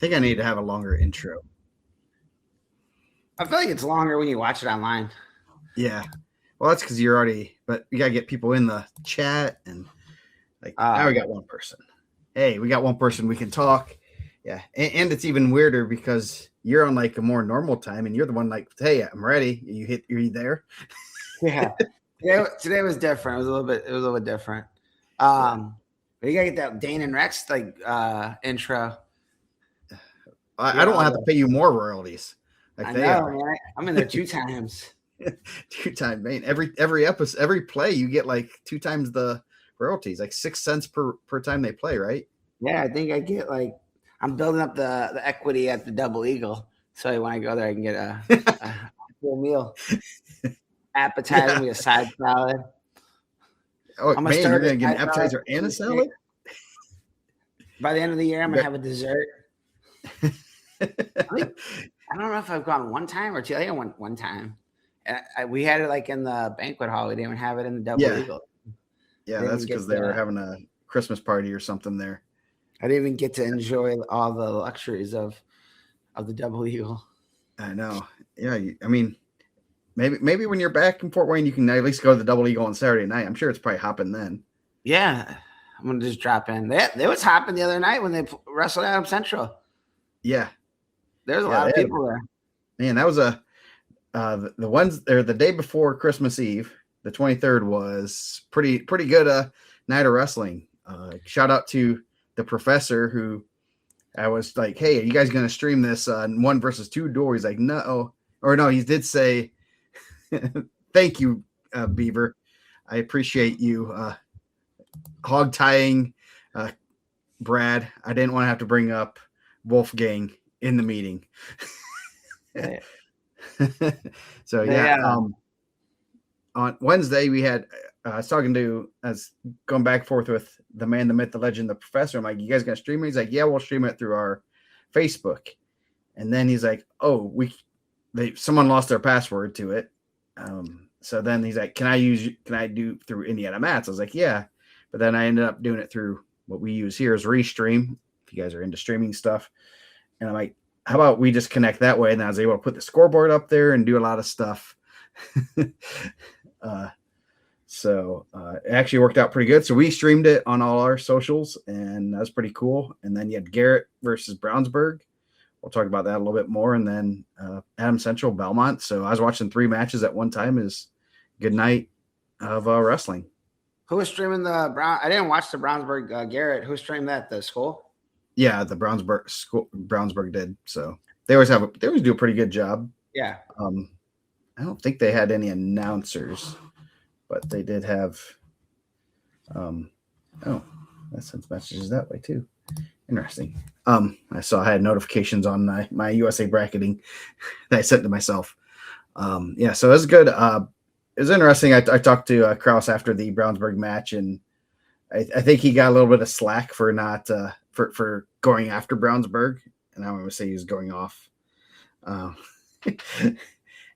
think I need to have a longer intro. I feel like it's longer when you watch it online. Yeah. Well, that's because you're already, but you got to get people in the chat. And now we got one person. Hey, we got one person we can talk. Yeah. And it's even weirder because you're on like a more normal time and you're the one like, hey, I'm ready. Are you there? Yeah. Today was different. It was a little bit different. But you gotta get that Dane and Rex intro. I don't have to pay you more royalties. Like I know, man. I'm in there 2 times. 2 times, man. Every episode, every play, you get like 2 times the royalties, like 6 cents per time they play, right? Yeah, I think I get like I'm building up the equity at the Double Eagle, so when I go there, I can get a full meal, appetizer, with a side salad. Oh man, you're gonna get an appetizer and a salad. By the end of the year, I'm gonna have a dessert. I don't know if I've gone one time or two. I think I went one time. We had it like in the banquet hall. We didn't have it in the Double Eagle. Yeah, that's because they were having a Christmas party or something there. I didn't even get to enjoy all the luxuries of the Double Eagle. I know. Yeah, I mean, maybe when you're back in Fort Wayne, you can at least go to the Double Eagle on Saturday night. I'm sure it's probably hopping then. Yeah, I'm gonna just drop in. They was hopping the other night when they wrestled Adam Central. Yeah, there's a lot of people there. Man, that was the day before Christmas Eve. The 23rd was pretty good night of wrestling. Shout out to the professor who I was like, hey, are you guys going to stream this 1 versus 2 duel? He's like, no. Or no, he did say, thank you, Beaver. I appreciate you hog tying Brad. I didn't want to have to bring up Wolfgang in the meeting. So yeah. On Wednesday we had I was going back and forth with the man, the myth, the legend, the professor. I'm like, you guys gonna stream it? He's like, yeah, we'll stream it through our Facebook. And then he's like, oh, someone lost their password to it. So then he's like, can I do through IndianaMat? I was like, yeah. But then I ended up doing it through what we use here is Restream, if you guys are into streaming stuff. And I'm like, how about we just connect that way? And I was able to put the scoreboard up there and do a lot of stuff. So it actually worked out pretty good. So we streamed it on all our socials, and that was pretty cool. And then you had Garrett versus Brownsburg. We'll talk about that a little bit more. And then Adam Central, Belmont. So I was watching 3 matches at one time. Is good night of wrestling. Who was streaming the Brown? I didn't watch the Brownsburg Garrett. Who streamed that? The school? Yeah, the Brownsburg did. So they always do a pretty good job. Yeah. I don't think they had any announcers, but they did have. That sends messages that way too. Interesting. I had notifications on my USA bracketing that I sent to myself. So it was good. It was interesting. I talked to Kraus after the Brownsburg match, and I think he got a little bit of slack for not for going after Brownsburg, and I would say he was going off.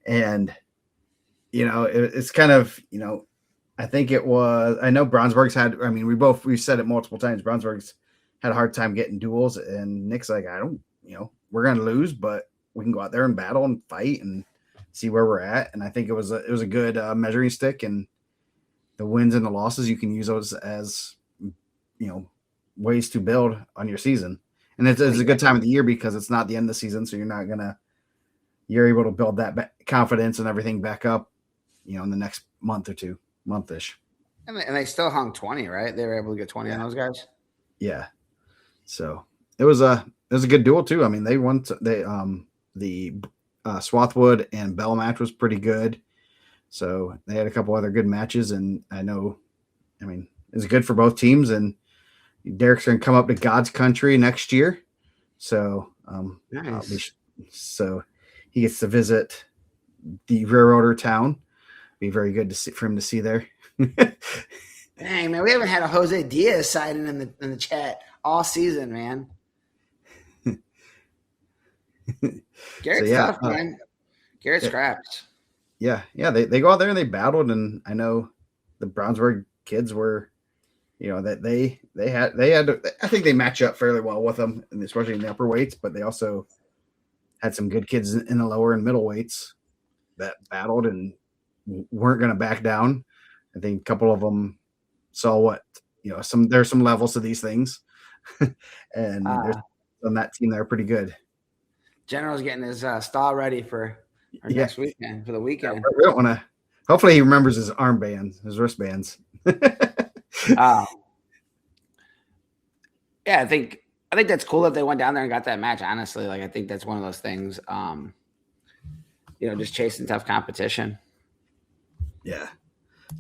And it's kind of I think it was. I know Brownsburg's had. I mean, we've said it multiple times. Brownsburg's had a hard time getting duels, and Nick's like, we're gonna lose, but we can go out there and battle and fight and see where we're at. And I think it was a good measuring stick, and the wins and the losses you can use those as ways to build on your season. And it's a good time of the year because it's not the end of the season, so you're able to build that confidence and everything back up, in the next month-ish. And they still hung 20, right? They were able to get 20 on those guys. Yeah. So it was a good duel too. I mean, they won. The Swarthwood and Bell match was pretty good. So they had a couple other good matches, and it's good for both teams. And Derek's going to come up to God's country next year. So, nice. So he gets to visit the railroader town. Be very good for him to see there. Dang, man, we haven't had a Jose Diaz sighting in the chat all season, man. Garrett's tough, man. Garrett scraps. Yeah. They go out there and they battled, and I know the Brownsburg kids were that they had I think they match up fairly well with them, and especially in the upper weights. But they also had some good kids in the lower and middle weights that battled and weren't going to back down. I think a couple of them saw what there's some levels to these things, and there's on that team they're pretty good. General's getting his stall ready for next weekend, for the weekend. Yeah, we don't want to. Hopefully, he remembers his armbands, his wristbands. Yeah, I think that's cool that they went down there and got that match. Honestly, like I think that's one of those things. Just chasing tough competition. Yeah.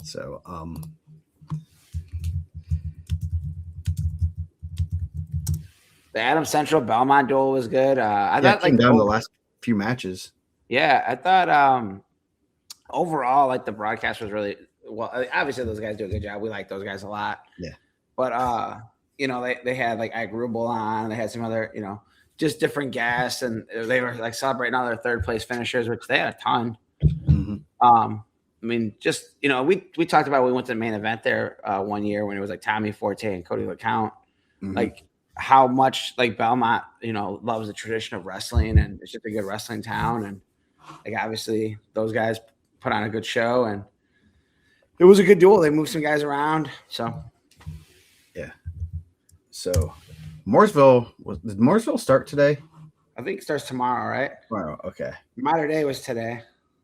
So, the Adams Central Belmont duel was good. I thought came down the last few matches. Yeah, I thought overall, like the broadcast was really well. Obviously, those guys do a good job. We like those guys a lot. Yeah. But they had like Ike Rubel on. They had some other, just different guests, and they were like celebrating all their third place finishers, which they had a ton. Mm-hmm. I mean, just we talked about we went to the main event there one year when it was like Tommy Forte and Cody LeCount, like how much like Belmont, loves the tradition of wrestling, and it's just a good wrestling town, and like obviously those guys put on a good show, and it was a good duel. They moved some guys around, so yeah. So did Mooresville start today? I think it starts tomorrow, right? Tomorrow, okay. Mater Day was today.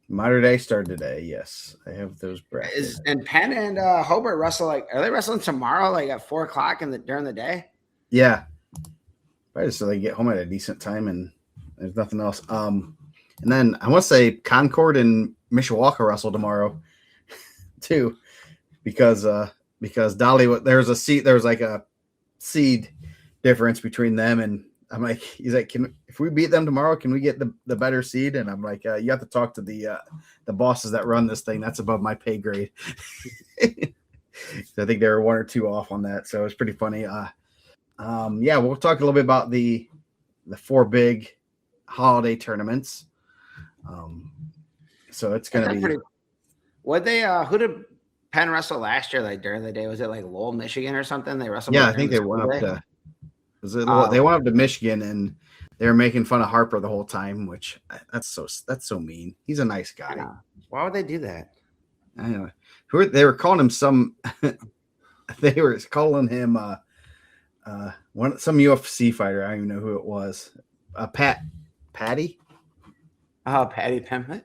Mater Day started today. Yes, I have those brackets. And Penn and Hobart wrestle are they wrestling tomorrow, like at 4:00 during the day? Yeah, right. So they get home at a decent time, and there's nothing else. And then I want to say Concord and Mishawaka wrestle tomorrow, too, because Dolly there was like a seed difference between them, and I'm like, he's like, if we beat them tomorrow, can we get the better seed? And I'm like, you have to talk to the bosses that run this thing. That's above my pay grade. I think they were 1 or 2 off on that, so it was pretty funny. Yeah, we'll talk a little bit about the 4 big holiday tournaments. So it's gonna be pretty. Who did Penn wrestle last year? Like during the day, was it like Lowell, Michigan, or something? They wrestled. Yeah, I think they went up to. They went up to Michigan, and they were making fun of Harper the whole time, which that's so mean. He's a nice guy. Why would they do that? I know. They were calling him some. They were calling him some UFC fighter. I don't even know who it was. Patty. Oh, Patty Pimlet.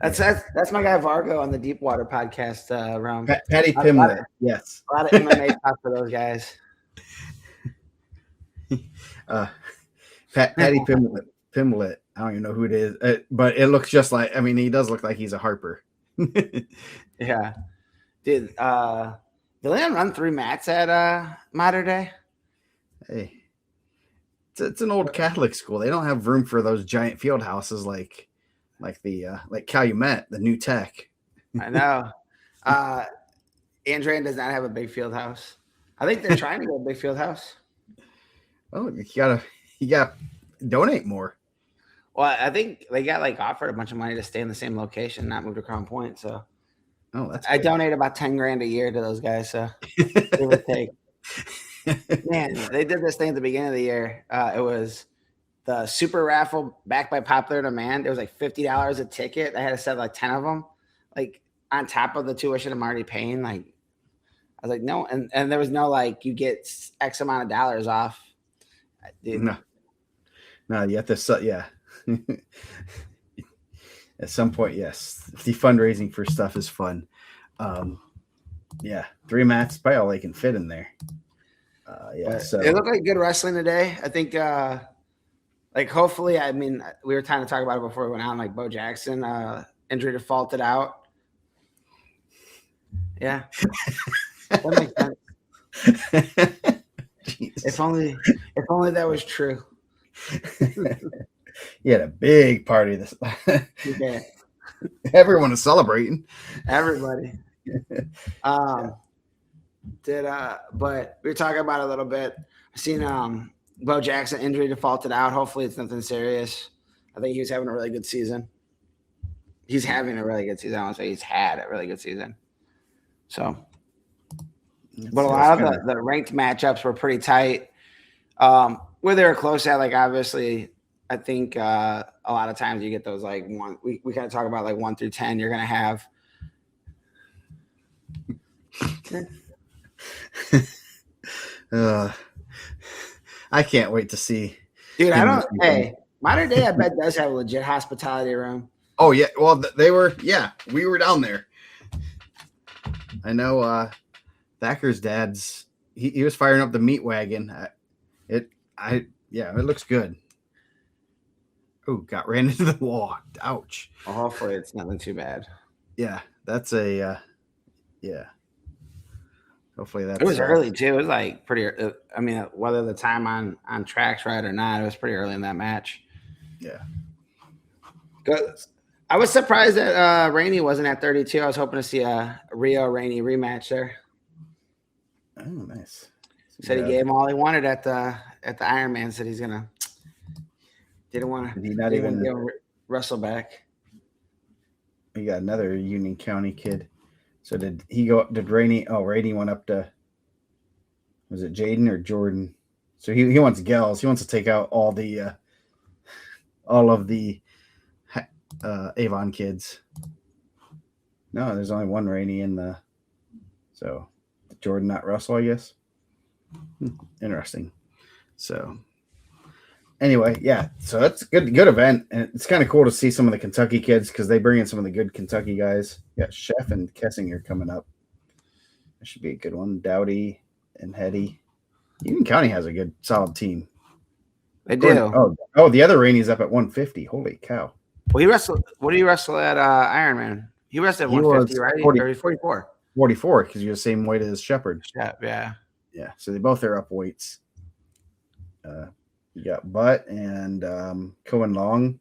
That's my guy Vargo on the Deepwater podcast. Around Patty Pimlet. Yes. A lot of MMA talk for those guys. Patty Pimlet. I don't even know who it is, but it looks just like. I mean, he does look like he's a Harper. Yeah, did Leon run 3 mats at Mater Day? Hey, it's an old Catholic school. They don't have room for those giant field houses like Calumet, the new tech. I know. Andrean does not have a big field house. I think they're trying to get a big field house. Oh, you gotta donate more. Well, I think they got like offered a bunch of money to stay in the same location, not move to Crown Point. So, I donate about $10,000 a year to those guys. So, give or take. Man, they did this thing at the beginning of the year. It was the super raffle backed by popular demand. It was like $50 a ticket. I had to set like 10 of them, like on top of the tuition I'm already paying. Like, I was like, no, and there was no like you get X amount of dollars off. Dude. No, you have to. Yeah. At some point, yes, the fundraising for stuff is fun. Yeah, 3 mats, probably all they can fit in there. Yeah, so it looked like good wrestling today. I think, like hopefully, I mean, we were trying to talk about it before we went on. Like Bo Jackson, injury defaulted out. Yeah, that makes sense. If only that was true. He had a big party this. Yeah. Everyone is celebrating. Everybody. But we were talking about it a little bit. I seen Bo Jackson injury defaulted out. Hopefully it's nothing serious. I think he was having a really good season. He's having a really good season. I want to say he's had a really good season. So But a lot of the ranked matchups were pretty tight. Where they were close at, like obviously, I think a lot of times you get those like one. We kind of talk about like 1 through 10. You're gonna have. I can't wait to see. Dude, I don't. Hey, Modern Day, I bet does have a legit hospitality room. Oh yeah, well they were. Yeah, we were down there. I know. Thacker's dad's. He was firing up the meat wagon. It looks good. Oh, got ran into the wall. Ouch. Well, hopefully it's nothing too bad. Yeah, that's a. Yeah. Hopefully that's. It was early too. It was like pretty. I mean, whether the time on track's right or not, it was pretty early in that match. Yeah. Good. I was surprised that Rainey wasn't at 32. I was hoping to see a Rio Rainey rematch there. Oh, nice. Said he gave him all he wanted at the Ironman. Said he's gonna. Didn't want to. Did he not even wrestle back? We got another Union County kid. So did he go up? Did Rainey? Oh, Rainey went up to. Was it Jaden or Jordan? So he wants gals. He wants to take out all of the Avon kids. No, there's only one Rainey in the. So did Jordan not wrestle, I guess. Interesting. So anyway, yeah. So that's good event, and it's kind of cool to see some of the Kentucky kids because they bring in some of the good Kentucky guys. Yeah, Chef and Kessinger coming up. That should be a good one. Dowdy and Hetty. Union County has a good, solid team. They do. Oh, the other Rainey's up at 150. Holy cow! Well, he wrestled. What do you wrestle at Ironman? He wrestled at 150, right? 44. 44 because you're the same weight as Shepard. Yeah. Yeah. So they both are up weights. You got Butt and Cohen Long.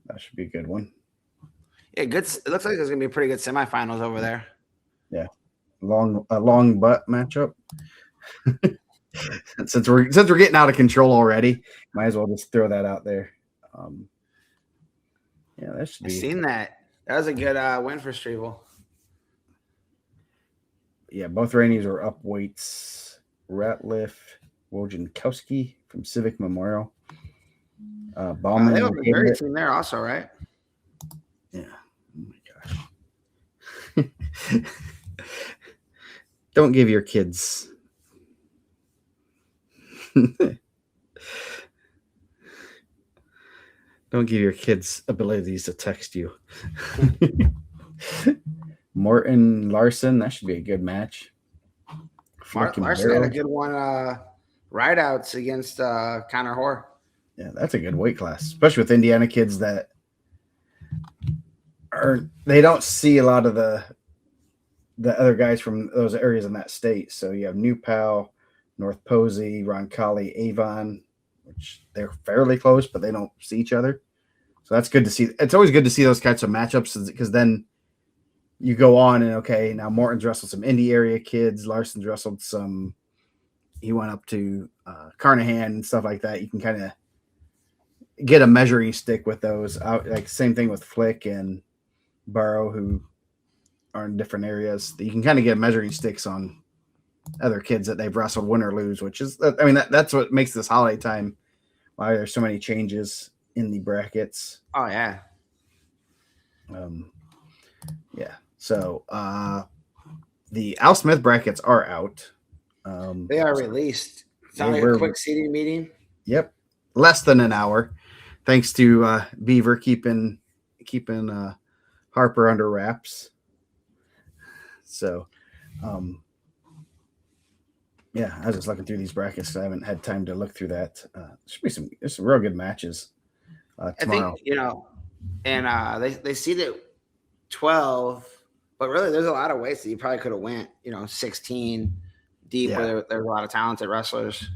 That should be a good one. Yeah, good. It looks like there's gonna be pretty good semifinals over there. Yeah, a long butt matchup. since we're getting out of control already, might as well just throw that out there. Yeah, that should be. I've seen that. That was a good win for Strevel. Yeah, both Rainies are up weights. Ratliff, Wojciechowski from Civic Memorial. Bauman. They have a Missouri team there also, right? Yeah. Oh my gosh. Don't give your kids. Don't give your kids abilities to text you. Morton Larson, that should be a good match. Larson had a good one. Rideouts against Connor Hoare. Yeah, that's a good weight class, especially with Indiana kids that they don't see a lot of the other guys from those areas in that state. So you have New Pal, North Posey, Roncalli, Avon, which they're fairly close, but they don't see each other. So that's good to see. It's always good to see those kinds of matchups because then you go on and okay, now Morton's wrestled some Indy area kids. Larson's wrestled some. He went up to Carnahan and stuff like that. You can kind of get a measuring stick with those. Like same thing with Flick and Burrow, who are in different areas. You can kind of get measuring sticks on other kids that they've wrestled, win or lose. Which is, I mean, that's what makes this holiday time why there's so many changes in the brackets. Oh yeah. Yeah. So the Al Smith brackets are out. They are released. It's not like a quick seating meeting. Yep. Less than an hour. Thanks to Beaver keeping Harper under wraps. So yeah, I was just looking through these brackets. I haven't had time to look through that. There's some real good matches tomorrow. I think, and they seeded 12, but really there's a lot of ways that you probably could have went, 16 deep where there's a lot of talented wrestlers.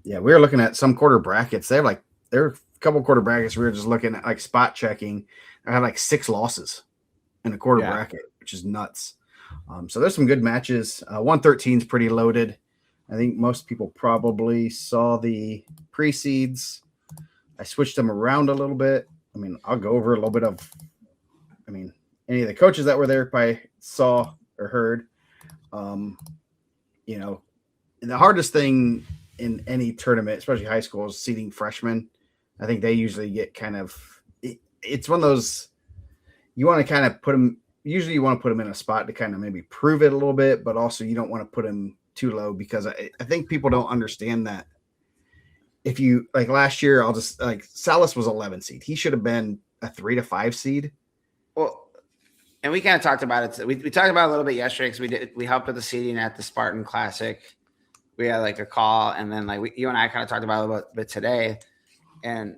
Yeah, we were looking at some quarter brackets. There are a couple quarter brackets. We were just looking at like spot checking. I had like 6 losses in a quarter bracket, which is nuts. So there's some good matches. 113 is pretty loaded. I think most people probably saw the pre-seeds. I switched them around a little bit. I mean, I'll go over a little bit of, any of the coaches that were there probably saw or heard. you know, and the hardest thing in any tournament, especially high school, is seeding freshmen. I think they usually get kind of. It's one of those you want to kind of put them. Usually, you want to put them in a spot to kind of maybe prove it a little bit, but also you don't want to put them too low because I think people don't understand that. If you like last year, I'll just like Salas was 11 seed. He should have been a 3 to 5 seed. Well, and we kind of talked about it. We talked about it a little bit yesterday because we helped with the seating at the Spartan Classic. We had like a call, and then like you and I kind of talked about it a little bit today, and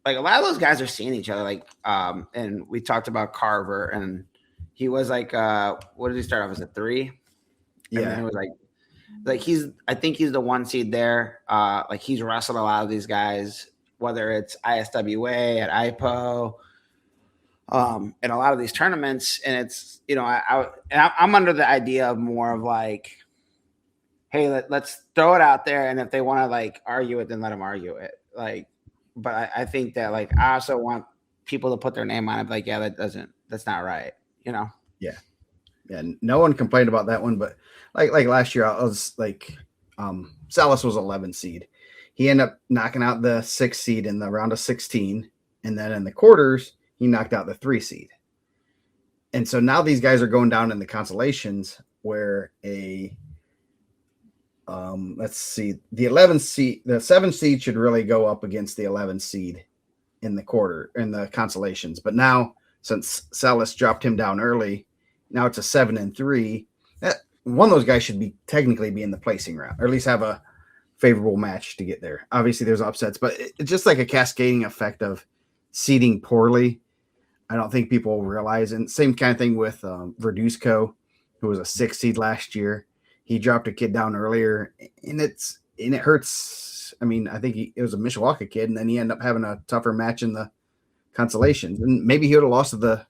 like a lot of those guys are seeing each other. Like, and we talked about Carver, and he was like, what did he start off as a 3? Yeah, and it was like I think he's the 1 seed there. Like he's wrestled a lot of these guys, whether it's ISWA at IPO. In a lot of these tournaments, and it's I'm under the idea of more of like, hey, let's throw it out there, and if they want to like argue it, then let them argue it. Like, but I think that like I also want people to put their name on it. Like, yeah, that's not right, Yeah. No one complained about that one, but like last year, I was like, Salas was 11 seed. He ended up knocking out the 6 seed in the round of 16, and then in the quarters, he knocked out the 3 seed. And so now these guys are going down in the consolations where let's see, the 11 seed, the 7 seed should really go up against the 11 seed in the consolations. But now, since Salas dropped him down early, now it's a 7-3. One of those guys should technically be in the placing round, or at least have a favorable match to get there. Obviously, there's upsets, but it's just like a cascading effect of seeding poorly. I don't think people realize, and same kind of thing with Verduzco, who was a 6 seed last year. He dropped a kid down earlier, and it hurts. I mean, I think it was a Mishawaka kid, and then he ended up having a tougher match in the consolations, and maybe he would have lost to the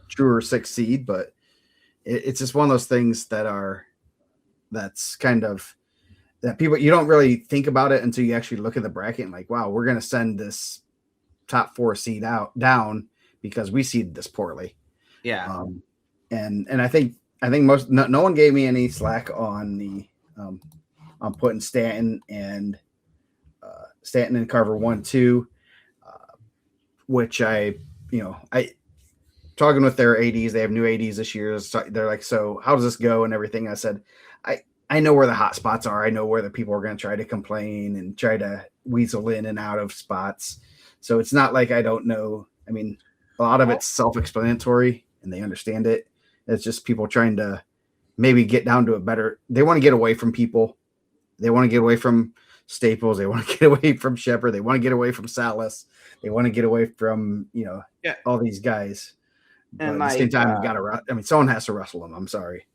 truer 6 seed, but it's just one of those things that's kind of that people, you don't really think about it until you actually look at the bracket and like, wow, we're going to send this top 4 seed down because we seeded this poorly. Yeah. And I think no one gave me any slack on on putting Stanton and Carver 1-2, which I talking with their ADs, they have new ADs this year. So they're like, so how does this go and everything? I said, I know where the hot spots are. I know where the people are going to try to complain and try to weasel in and out of spots. So it's not like I don't know. I mean, a lot of it's self-explanatory and they understand it. It's just people trying to maybe get down to a better. They want to get away from people. They want to get away from Staples. They want to get away from Shepard. They want to get away from Salas. They want to get away from all these guys. But at the same time, you got to. I mean, someone has to wrestle them. I'm sorry.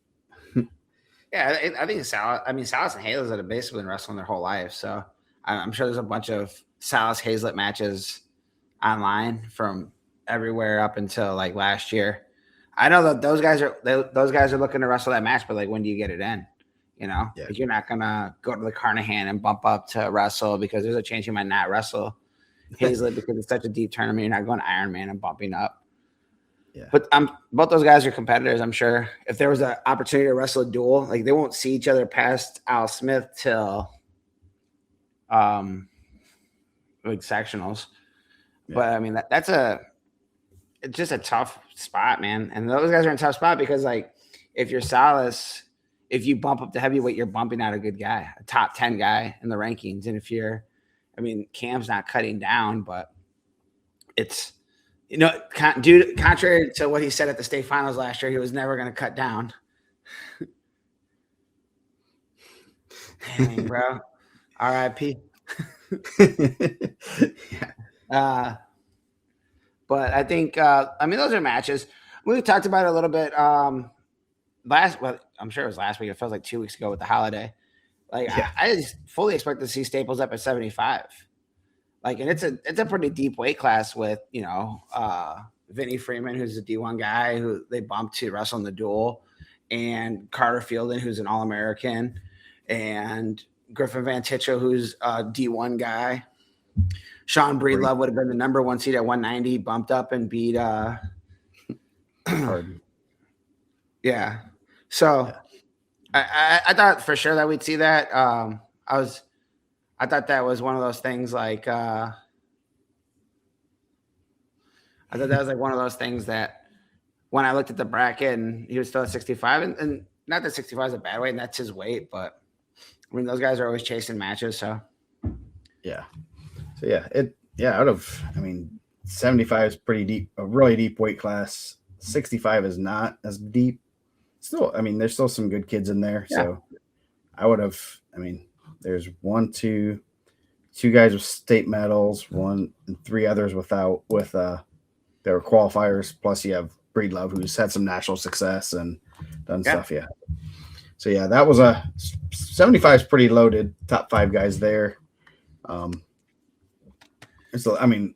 Yeah, I think Salas. I mean, Salas and Hazlett have basically been wrestling their whole life. So I'm sure there's a bunch of Salas Hazlett matches online from everywhere up until like last year. I know that those guys are looking to wrestle that match, but like, when do you get it in? Like, you're not gonna go to the Carnahan and bump up to wrestle because there's a chance you might not wrestle Hazlett because it's such a deep tournament. You're not going to Iron Man and bumping up. Yeah. But both those guys are competitors. I'm sure if there was an opportunity to wrestle a duel, like they won't see each other past Al Smith till like sectionals. Yeah. But I mean it's just a tough spot, man. And those guys are in a tough spot because like if you're Salas, if you bump up to heavyweight, you're bumping out a good guy, a top 10 guy in the rankings. And if Cam's not cutting down, but it's contrary to what he said at the state finals last year, he was never going to cut down. Dang, bro. R.I.P. Yeah. But I think, those are matches. We talked about it a little bit I'm sure it was last week. It feels like 2 weeks ago with the holiday. Like, yeah. I just fully expect to see Staples up at 75. Like, and it's a pretty deep weight class with, Vinny Freeman, who's a D1 guy who they bumped to wrestle in the duel, and Carter Fielden, who's an All-American, and Griffin Van Ticho, who's a D1 guy. Sean Breedlove would have been the number 1 seed at 190, bumped up and beat Harden. Yeah. So I thought for sure that we'd see that. I thought that was one of those things like I thought that was like one of those things that when I looked at the bracket and he was still at 65, and not that 65 is a bad weight, and that's his weight, but I mean those guys are always chasing matches, so Yeah. So out of, I mean, 75 is pretty deep, a really deep weight class. 65 is not as deep. Still, I mean, there's still some good kids in there. yeah. So I would have, I mean, there's two guys with state medals, one and three others they were qualifiers. Plus you have Breedlove, who's had some national success and done stuff. Yeah. So yeah, that was 75 is pretty loaded. Top 5 guys there. I mean,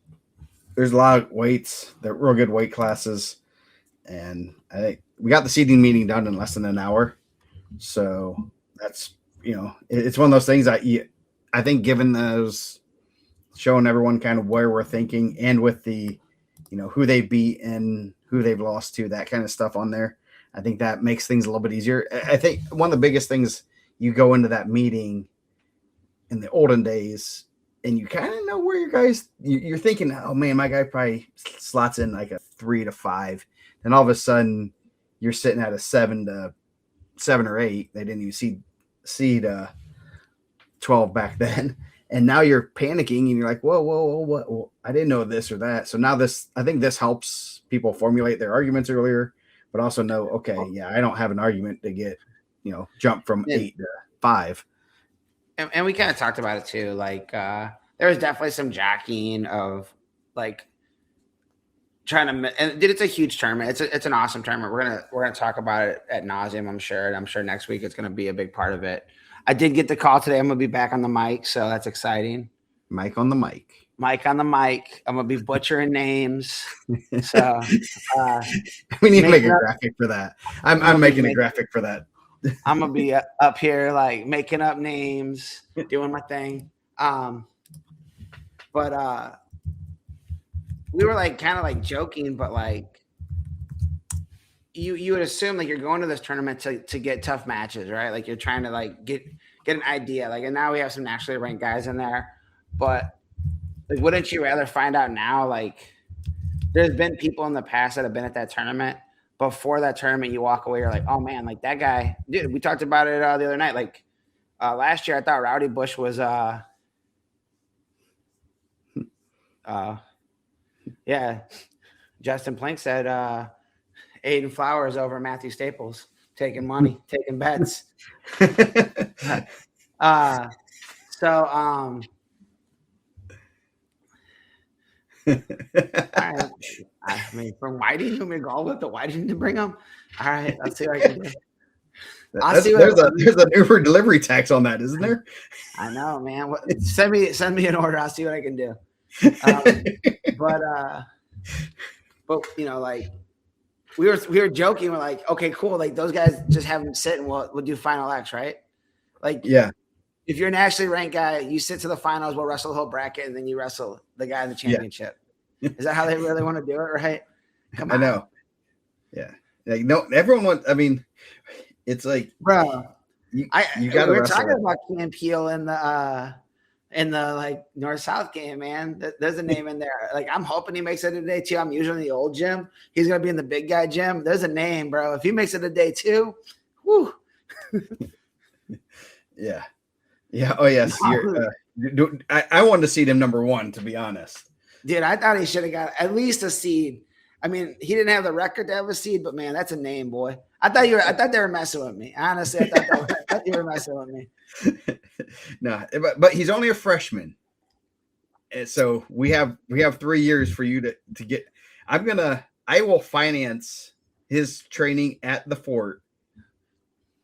there's a lot of weights. They're real good weight classes, and I think we got the seeding meeting done in less than an hour. So that's it's one of those things I think given those showing everyone kind of where we're thinking and with the who they beat and who they've lost to, that kind of stuff on there, I think that makes things a little bit easier. I think one of the biggest things, you go into that meeting in the olden days and you kind of know where your guys, you're thinking, oh man, my guy probably slots in like a 3 to 5. And all of a sudden you're sitting at a 7 or 8. They didn't even seed 12 back then. And now you're panicking and you're like, whoa, what? I didn't know this or that. So now I think this helps people formulate their arguments earlier, but also know, okay, yeah, I don't have an argument to get, jump from 8 to 5. And we kind of talked about it too. Like there was definitely some jockeying of like trying to. And it's a huge tournament. It's an awesome tournament. We're gonna talk about it ad nauseum, I'm sure. And I'm sure next week it's gonna be a big part of it. I did get the call today. I'm gonna be back on the mic, so that's exciting. Mike on the mic. Mike on the mic. I'm gonna be butchering names. So we need to make a graphic for that. I'm making a graphic for that. I'm gonna be up here like making up names, doing my thing. But we were like kind of like joking, but like you would assume like you're going to this tournament to get tough matches, right? Like you're trying to like get an idea. Like, and now we have some nationally ranked guys in there, but like, wouldn't you rather find out now? Like, there's been people in the past that have been at that tournament. Before that tournament, you walk away, you're like, oh man, like that guy, dude. We talked about it the other night. Like last year, I thought Rowdy Bush was, yeah. Justin Plank said Aiden Flowers over Matthew Staples, taking money, taking bets. I mean, from Whiting to McGall to Whiting to bring him. All right, let's see what I can do. There's an Uber delivery tax on that, isn't there? I know, man. Send me an order. I'll see what I can do. But like we were joking. We're like, okay, cool. Like those guys just have them sit and we'll do final X, right? Like, yeah. If you're a nationally ranked guy, you sit to the finals, we'll wrestle the whole bracket, and then you wrestle the guy in the championship. Yeah. Is that how they really want to do it, right? Come on. I know. Yeah. Like, no, everyone wants. I mean, it's like, bro, you got to. We're talking about Cam Peel in the like North-South game, man. There's a name in there. Like, I'm hoping he makes it a day 2. I'm usually in the old gym. He's gonna be in the big guy gym. There's a name, bro. If he makes it a day 2, whoo. Yeah. Yeah. Oh yes. I wanted to see him number 1, to be honest. Dude, I thought he should have got at least a seed. I mean, he didn't have the record to have a seed, but man, that's a name, boy. I thought they were messing with me. Honestly, I thought they were messing with me. No, but he's only a freshman, and so we have 3 years for you to get. I will finance his training at the fort,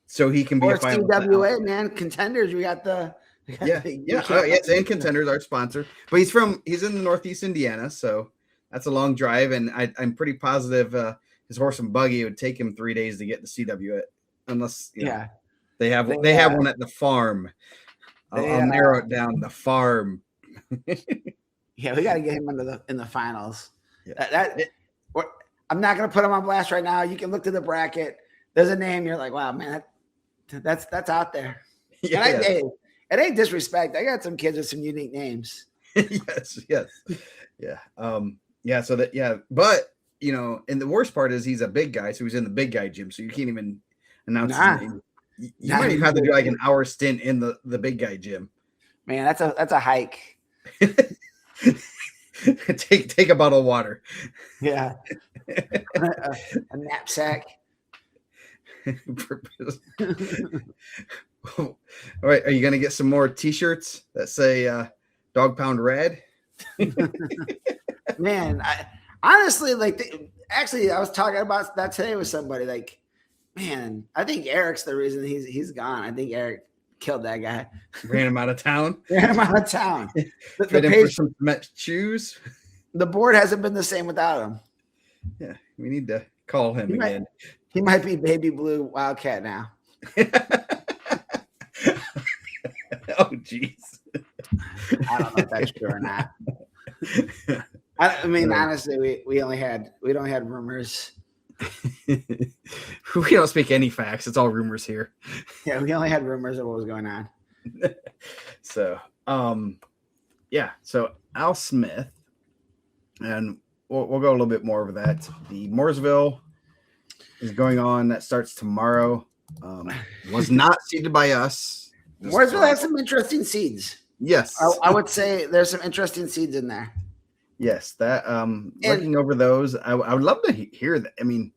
so he can be a final. TWA, man, Contenders. We got the. Yes, and Contenders, our sponsor. But he's in the Northeast Indiana, so that's a long drive, and I'm pretty positive his horse and buggy would take him 3 days to get to CW it, unless they have one at the farm. I'll narrow it down. The farm. Yeah, we got to get him in the finals. Yeah. I'm not gonna put him on blast right now. You can look to the bracket. There's a name. You're like, wow, man. That's out there. Yeah, And hey, it ain't disrespect. I got some kids with some unique names. yes. Yeah. Yeah. So that, yeah. But, and the worst part is he's a big guy. So he's in the big guy gym. So you can't even announce his name. You might even have to do like an hour stint in the big guy gym. Man, that's a hike. Take a bottle of water. Yeah. a knapsack. All right. Are you going to get some more t-shirts that say Dog Pound Red? Man, honestly, actually, I was talking about that today with somebody. Like, man, I think Eric's the reason he's gone. I think Eric killed that guy. Ran him out of town. Ran him out of town. Fit him for some shoes. The board hasn't been the same without him. Yeah, we need to call him again. He might be Baby Blue Wildcat now. Oh, jeez. I don't know if that's true or not. I mean, honestly, we only had rumors. We don't speak any facts. It's all rumors here. Yeah, we only had rumors of what was going on. So, yeah. So Al Smith, and we'll go a little bit more over that. The Mooresville is going on. That starts tomorrow. Was not seeded by us. Mooresville has some interesting seeds. Yes, I would say there's some interesting seeds in there. Yes, that looking over those, I would love to hear that. I mean,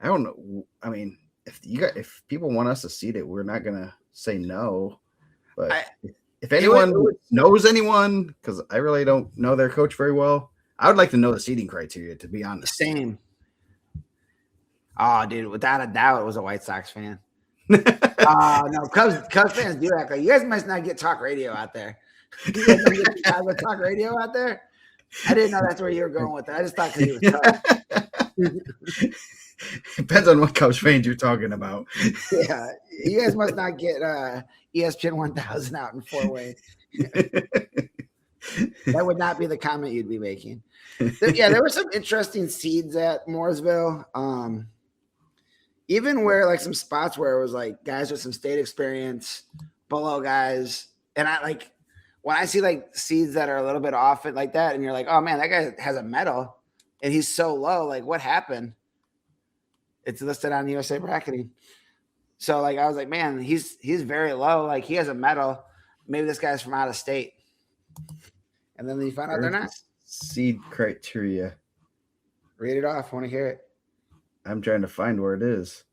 I don't know. I mean, if people want us to seed it, we're not gonna say no. But if anyone knows anyone, because I really don't know their coach very well, I would like to know the seeding criteria. To be honest, same. Oh, dude, without a doubt, it was a White Sox fan. No, Cubs fans do act like you guys must not get talk radio out there. You guys don't get talk radio out there. I didn't know that's where you were going with it. I just thought because he was Cubs. Depends on what Cubs fans you're talking about. Yeah, you guys must not get ESPN 1000 out in 4-way. That would not be the comment you'd be making. Yeah, there were some interesting seeds at Mooresville. Even where like some spots where it was like guys with some state experience, below guys, and I like when I see like seeds that are a little bit off it like that, and you're like, oh man, that guy has a medal, and he's so low. Like, what happened? It's listed on USA Bracketing. So like I was like, man, he's very low. Like he has a medal. Maybe this guy's from out of state. And then you find out they're not. Seed criteria. Read it off. I want to hear it. I'm trying to find where it is.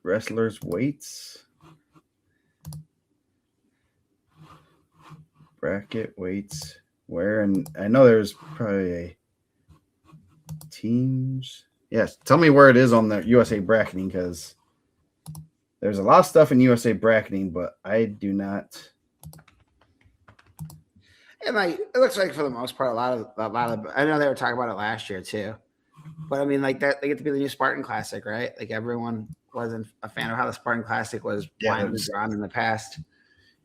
Wrestlers' weights. Bracket weights. Where? And I know there's probably a teams. Yes. Tell me where it is on the USA Bracketing, because there's a lot of stuff in USA Bracketing, but I do not. And like it looks like for the most part, a lot of I know they were talking about it last year too. But I mean, like that, they get to be the new Spartan Classic, right? Like everyone wasn't a fan of how the Spartan Classic was blindly drawn in the past,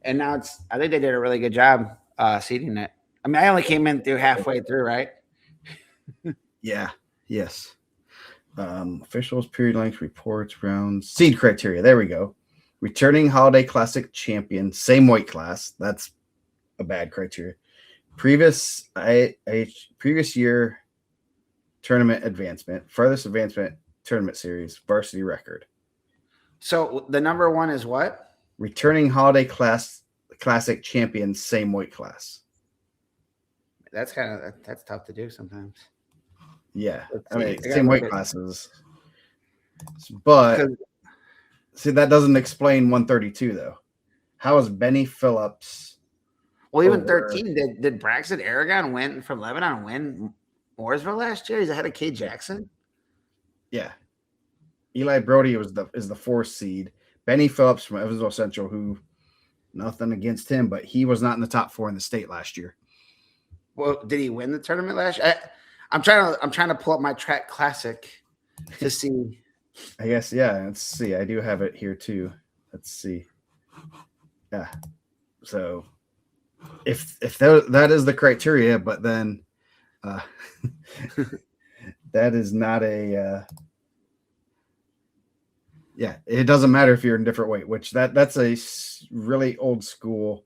and now I think they did a really good job seeding it. I mean, I only came in through halfway through, right? Yeah. Yes. Officials, period length, reports, rounds, seed criteria. There we go. Returning Holiday Classic champion, same weight class. That's a bad criteria. Previous year tournament advancement, farthest advancement tournament series, varsity record. So the number one is what? Returning Holiday Classic champion, same weight class. That's tough to do sometimes. Yeah, I mean, same weight classes. But see, that doesn't explain 132 though. How is Benny Phillips? Well, even 13. Did Braxton Aragon win from Lebanon win Mooresville last year? He's ahead of K. Jackson. Yeah, Eli Brody is the 4th seed. Benny Phillips from Evansville Central, who nothing against him, but he was not in the top 4 in the state last year. Well, did he win the tournament last year? I'm trying to pull up my track classic to see. I guess, yeah. Let's see. I do have it here too. Let's see. Yeah. So if that is the criteria, but then that is not a Yeah, it doesn't matter if you're in different weight, which that's a really old school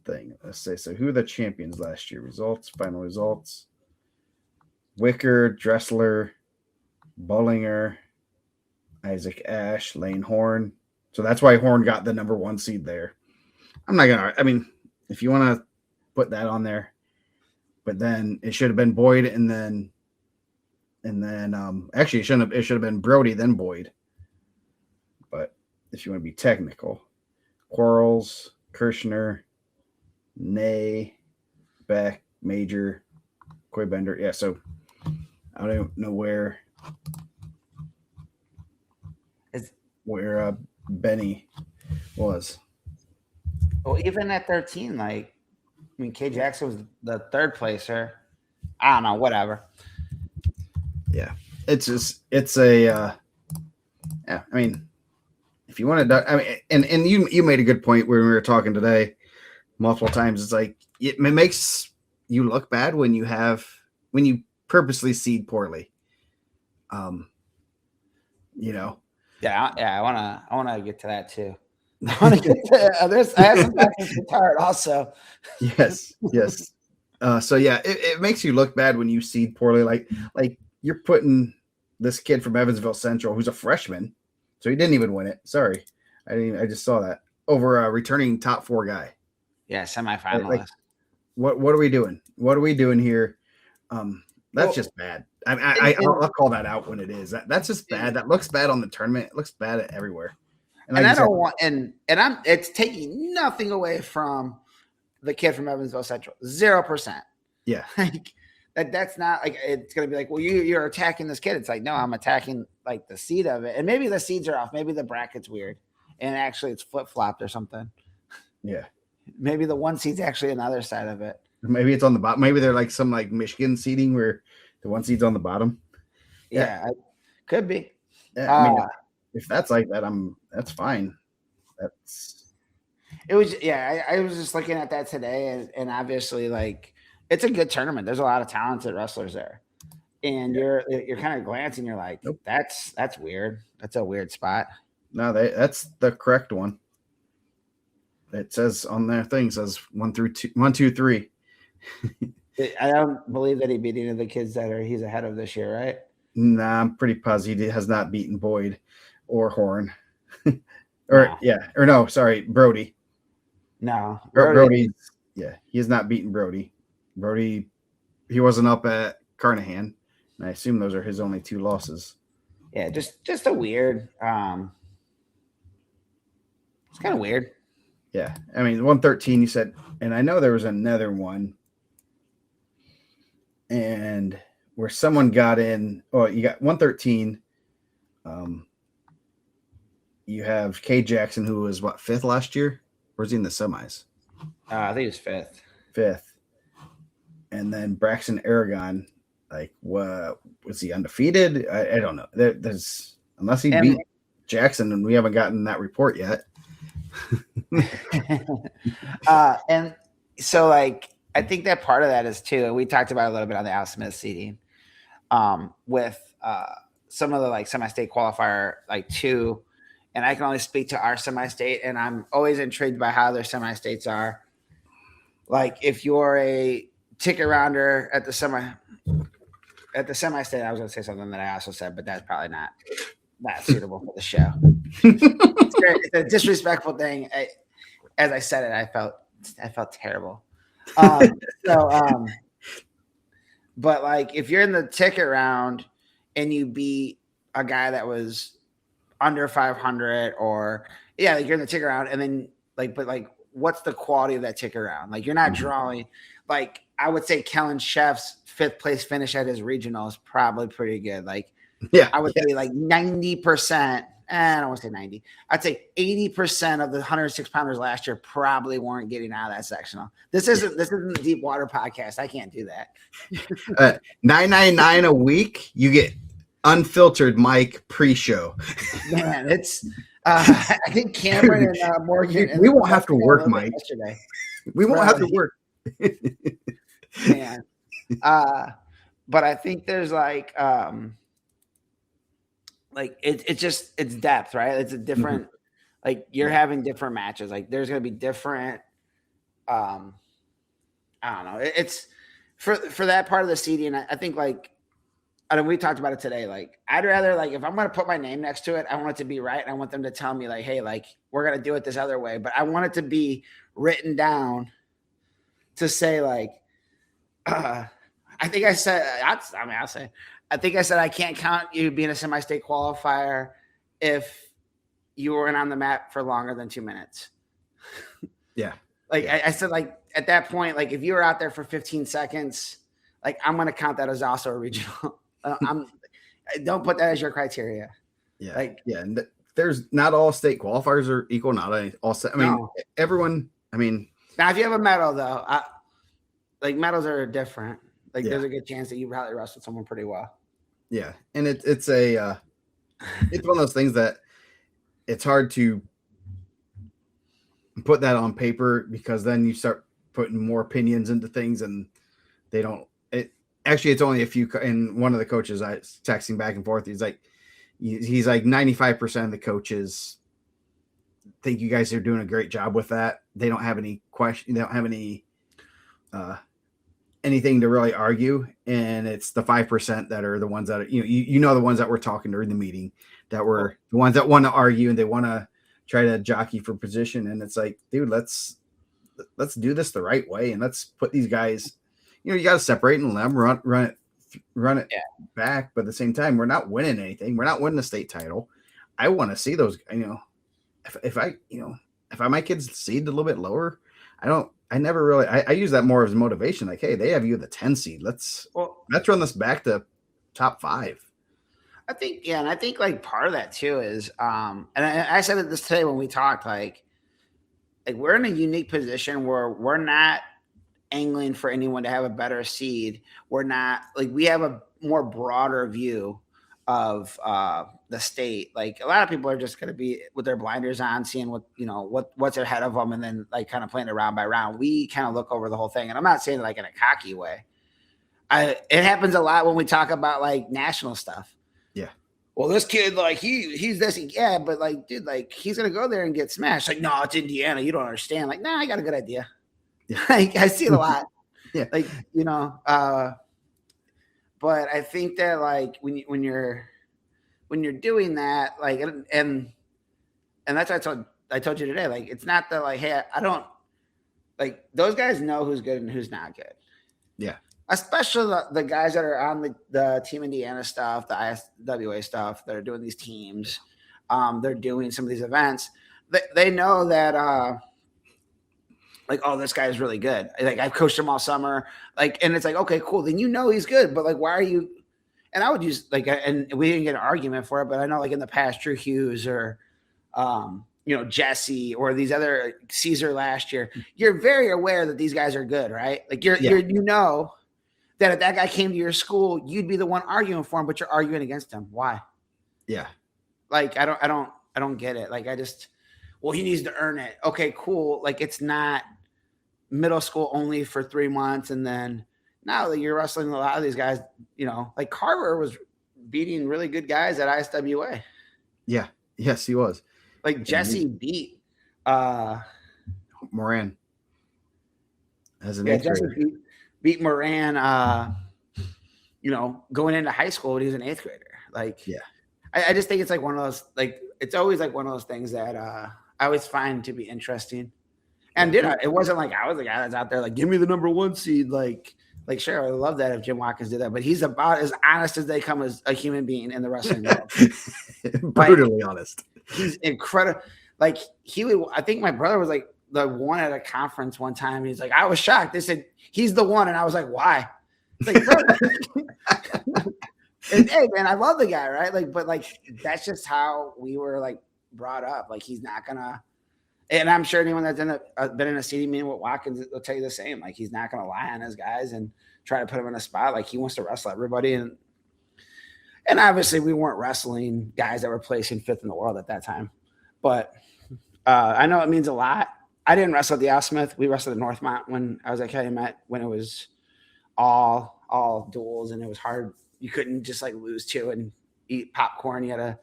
thing. Let's say, so who are the champions last year? Results, final results. Wicker, Dressler, Bullinger, Isaac Ash, Lane Horn. So that's why Horn got the number 1 seed there. I'm not gonna. I mean, if you want to put that on there, but then it should have been Boyd, and then actually it shouldn't have. It should have been Brody then Boyd. But if you want to be technical, Quarles, Kirshner, Nay, Beck, Major, Coy Bender. Yeah, so I don't know where Benny was. Well, even at 13, like, I mean, K Jackson was the 3rd placer. I don't know, whatever. Yeah, it's a yeah. I mean, if you want to, I mean, and you made a good point when we were talking today multiple times. It's like it makes you look bad when you purposely seed poorly. You know. Yeah, I wanna get to that too. I want to get to I have some questions for Tart also. Yes. So yeah, it makes you look bad when you seed poorly. Like you're putting this kid from Evansville Central, who's a freshman, so he didn't even win it. Sorry, I just saw that over a returning top 4 guy. Yeah, semifinalist. Like, what are we doing? What are we doing here? That's just bad. I'll call that out when it is. That's just bad. That looks bad on the tournament. It looks bad everywhere. And I don't want it's taking nothing away from the kid from Evansville Central. 0%. Yeah. Like that's not like it's gonna be like, well, you're attacking this kid. It's like, no, I'm attacking like the seed of it. And maybe the seeds are off. Maybe the bracket's weird. And actually it's flip-flopped or something. Yeah. Maybe the 1 seed's actually another side of it. Maybe it's on the bottom. Maybe they're like some like Michigan seeding where the 1 seed's on the bottom. Yeah, could be. Yeah, I mean, if that's like that, that's fine. It was, yeah. I was just looking at that today, and obviously, like, it's a good tournament. There's a lot of talented wrestlers there, and you're kind of glancing. You're like, nope. That's weird. That's a weird spot. No, that's the correct one. It says on their thing says 1 through 2, 1, 2, 3. I don't believe that he beat any of the kids that he's ahead of this year, right? Nah, I'm pretty positive he has not beaten Boyd or Horn. Brody. No. Brody. Yeah, he has not beaten Brody. Brody, he wasn't up at Carnahan. And I assume those are his only 2 losses. Yeah, just a weird. It's kind of weird. Yeah, I mean, 113, you said, and I know there was another one. And where someone got in, you got 113. You have K Jackson, who was 5th last year? Or is he in the semis? I think he was 5th. 5th. And then Braxton Aragon, like, what was he undefeated? I don't know. There's unless he beat Jackson, and we haven't gotten that report yet. And so, like, I think that part of that is too. We talked about it a little bit on the Al Smith seating, with some of the like semi-state qualifier like 2, and I can only speak to our semi-state, and I'm always intrigued by how their semi-states are. Like, if you're a ticket rounder at the semi-state, I was going to say something that I also said, but that's probably not suitable for the show. It's a disrespectful thing. As I said it, I felt terrible. But like, if you're in the ticket round and you beat a guy that was under 500, or like you're in the ticket round, and then what's the quality of that ticket round? Like, you're not drawing. Like, I would say Kellen Chef's 5th place finish at his regional is probably pretty good. Like, I would say like 90%. I don't want to say 90. I'd say 80% of the 106 pounders last year probably weren't getting out of that sectional. This isn't the Deep Water podcast. I can't do that. $9.99 a week. You get unfiltered mic pre-show. Man, it's I think Cameron and Morgan. We won't have to work, Mike. Yesterday. We won't have to work. Man. But I think there's like like it's depth, right? It's a different like you're having different matches. Like there's gonna be different I don't know. It's for that part of the seeding, I think like I mean, we talked about it today. Like, I'd rather like if I'm gonna put my name next to it, I want it to be right. And I want them to tell me like, hey, like we're gonna do it this other way. But I want it to be written down to say like, I think I said I'll say I think I said I can't count you being a semi-state qualifier if you weren't on the mat for longer than 2 minutes. Yeah. Like I said, like at that point, like if you were out there for 15 seconds, like I'm gonna count that as also a regional. Don't put that as your criteria. Yeah. Like, and there's not all state qualifiers are equal. Not all. I mean, no. everyone. I mean, now if you have a medal though, like medals are different. Like there's a good chance that you probably wrestled someone pretty well. Yeah, and it's one of those things that it's hard to put that on paper because then you start putting more opinions into things, and they don't. Actually, it's only a few. And one of the coaches I was texting back and forth. He's like 95% of the coaches think you guys are doing a great job with that. They don't have any question. They don't have any anything to really argue. And it's the 5% that are the ones that are, you know, the ones that were talking during the meeting that were the ones that want to argue and they want to try to jockey for position. And it's like, dude, let's do this the right way. And let's put these guys, you got to separate and let them run it back. But at the same time, we're not winning anything. We're not winning the state title. I want to see those, if my kids seed a little bit lower, I never really, I use that more as motivation. Like, hey, they have you the 10 seed. Let's run this back to top 5. I think, and I think like part of that too is, and I said it this today when we talked, like we're in a unique position where we're not angling for anyone to have a better seed. We're not like, we have a more broader view of the state. Like a lot of people are just going to be with their blinders on, seeing what's ahead of them, and then like kind of playing it round by round. We kind of look over the whole thing, and I'm not saying like in a cocky way. It happens a lot when we talk about like national stuff. Yeah. Well, this kid, like he's this, yeah, but like, dude, like he's gonna go there and get smashed. Like, no, it's Indiana. You don't understand. Like, nah, I got a good idea. Yeah. Like, I see it a lot. Yeah. Like, but I think that like when you're doing that, like, and that's what I told you today. Like, it's not that like, hey, I don't like those guys know who's good and who's not good. Yeah. Especially the guys that are on the Team Indiana stuff, the ISWA stuff, that are doing these teams. They're doing some of these events. They know that like, oh, this guy is really good. Like, I've coached him all summer. Like, and it's like, okay, cool. Then he's good. But like, why are you? And I would use like, and we didn't get an argument for it, but I know like in the past, Drew Hughes or Jesse or these other Caesar last year, you're very aware that these guys are good, right? Like you're that if that guy came to your school, you'd be the one arguing for him, but you're arguing against him. Why? Yeah. Like, I don't get it. Like, he needs to earn it. Okay, cool. Like, it's not middle school only for 3 months. And then now that you're wrestling a lot of these guys, like Carver was beating really good guys at ISWA. Yeah. Yes, he was. Like Jesse beat Moran as an Jesse beat Moran, going into high school when he was an 8th grader. Like, yeah, I just think it's like one of those, like, it's always like one of those things that I always find to be interesting. And it wasn't like I was the guy that's out there like, give me the number 1 seed. Like sure, I would love that if Jim Watkins did that, but he's about as honest as they come as a human being in the wrestling world. Brutally honest. He's incredible. Like I think my brother was like the one at a conference one time. He's like, I was shocked. They said, he's the one. And I was like, why? Like, and, hey man, I love the guy, right? Like, but like, that's just how we were like brought up. Like, he's not gonna, and I'm sure anyone that's been in a seating meeting with Watkins will tell you the same. Like, he's not gonna lie on his guys and try to put him in a spot. Like, he wants to wrestle everybody. And obviously we weren't wrestling guys that were placing 5th in the world at that time, but I know it means a lot. I didn't wrestle at the Al Smith. We wrestled at Northmont when I was at IndianaMat, when it was all duels and it was hard. You couldn't just like lose 2 and eat popcorn. You gotta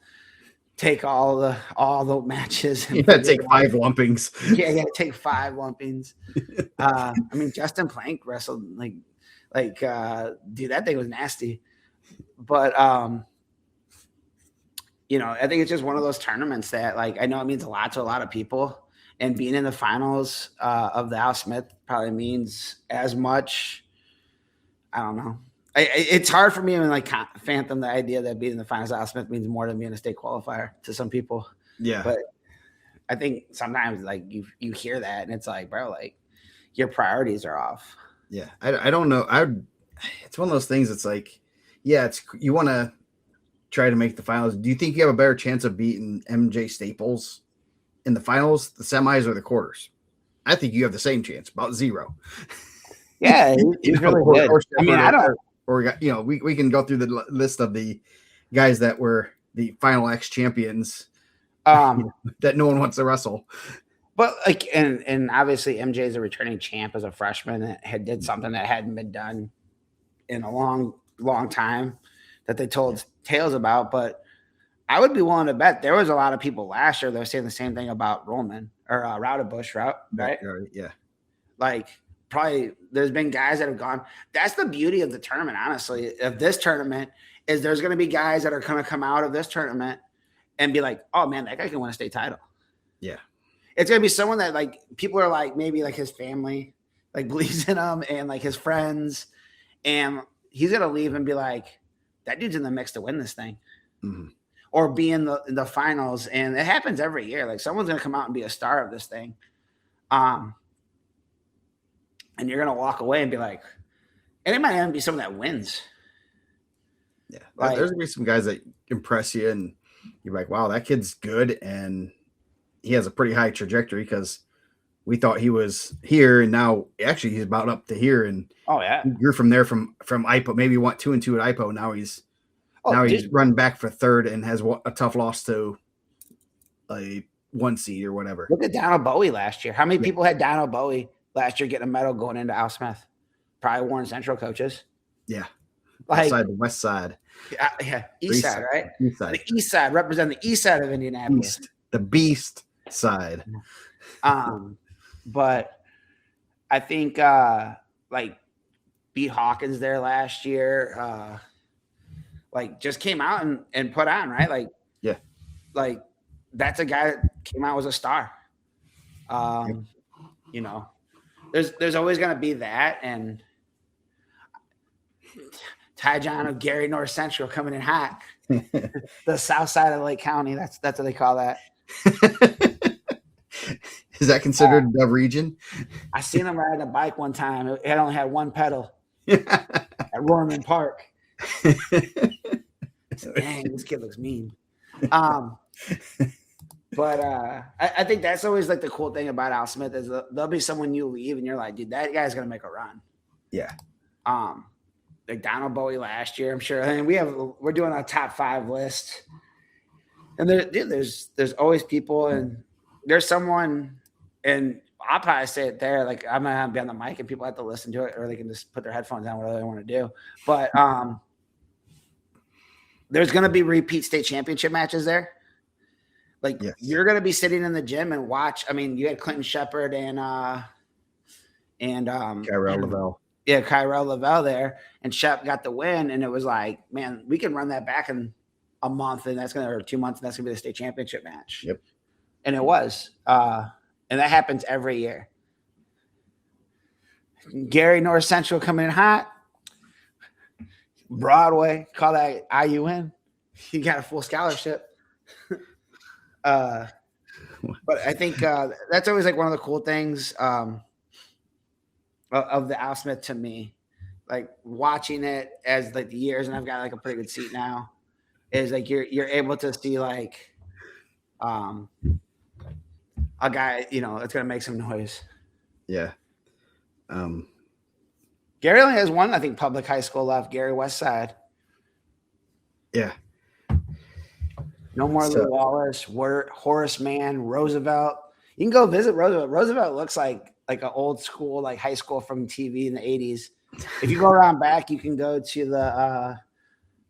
take all the matches. You gotta take 5 lumpings. Yeah, you gotta take 5 lumpings. I mean, Justin Plank wrestled like dude, that thing was nasty. But you know, I think it's just one of those tournaments that, like, I know it means a lot to a lot of people, and being in the finals of the Al Smith probably means as much. I don't know. It's hard for me to like fathom the idea that being in the finals of Al Smith means more than being a state qualifier to some people. Yeah, but I think sometimes like you hear that and it's like, bro, like your priorities are off. Yeah, I don't know. It's one of those things. It's like, yeah, it's you want to try to make the finals. Do you think you have a better chance of beating MJ Staples in the finals, the semis, or the quarters? I think you have the same chance, about 0. Yeah, he's really good. I mean, I don't. Or we got, you know, we can go through the list of the guys that were the Final X champions that no one wants to wrestle. But like, and obviously MJ is a returning champ as a freshman that did something that hadn't been done in a long time that they told tales about. But I would be willing to bet there was a lot of people last year that were saying the same thing about Roman or Routebush, right? Yeah. Like, probably there's been guys that have gone. That's the beauty of the tournament, honestly, of this tournament, is there's going to be guys that are going to come out of this tournament and be like, oh man, that guy can win a state title. Yeah. It's going to be someone that like people are like, maybe like his family like believes in him and like his friends, and he's going to leave and be like, that dude's in the mix to win this thing. Mm-hmm. Or be in the finals. And it happens every year. Like someone's going to come out and be a star of this thing. And you're going to walk away and be like, and it might even be someone that wins. Yeah. Like, there's going to be some guys that impress you and you're like, wow, that kid's good. And he has a pretty high trajectory because we thought he was here. And now actually he's about up to here. And he grew from there from IPO. Maybe he went 2-2 at IPO. Now he's run back for 3rd and has a tough loss to a 1 seed or whatever. Look at Donald Bowie last year. How many people had Donald Bowie last year getting a medal going into Al Smith? Probably Warren Central coaches. Yeah. Like side, the west side. Yeah. East side, right? East side. The east side, represent the east side of Indianapolis. The beast side. But I think like beat Hawkins there last year. Like just came out and put on, right? Like, yeah. Like that's a guy that came out as a star. You know, there's always going to be that. And Ty John of Gary North Central coming in hot. The south side of Lake County. That's what they call that. Is that considered the region? I seen him riding a bike one time. It only had 1 pedal at Roarman Park. Dang, this kid looks mean. But I think that's always like the cool thing about Al Smith is there'll be someone you leave and you're like, dude, that guy's gonna make a run. Yeah. Like Donald Bowie last year, I'm sure. I mean, we're doing a top 5 list, and there's always people, and there's someone, and I'll probably say it there. Like I'm gonna be on the mic, and people have to listen to it, or they can just put their headphones on, whatever they want to do. But there's gonna be repeat state championship matches there. Like you're gonna be sitting in the gym and watch. I mean, you had Clinton Shepard and Kyrell Lavelle. Yeah, Kyrell Lavelle there, and Shep got the win, and it was like, man, we can run that back in a month, and or 2 months, and that's gonna be the state championship match. Yep. And it was, and that happens every year. Gary North Central coming in hot. Broadway, call that IUN. You got a full scholarship. But I think that's always like one of the cool things of the Al Smith to me, like watching it as like the years, and I've got like a pretty good seat now, is like you're able to see like a guy, you know, it's gonna make some noise. Yeah. Gary only has one, I think, public high school left, Gary West Side. Yeah. No more Lou Wallace, Horace Mann, Roosevelt. You can go visit Roosevelt. Roosevelt looks like an old school, like high school from TV in the 80s. If you go around back, you can go to the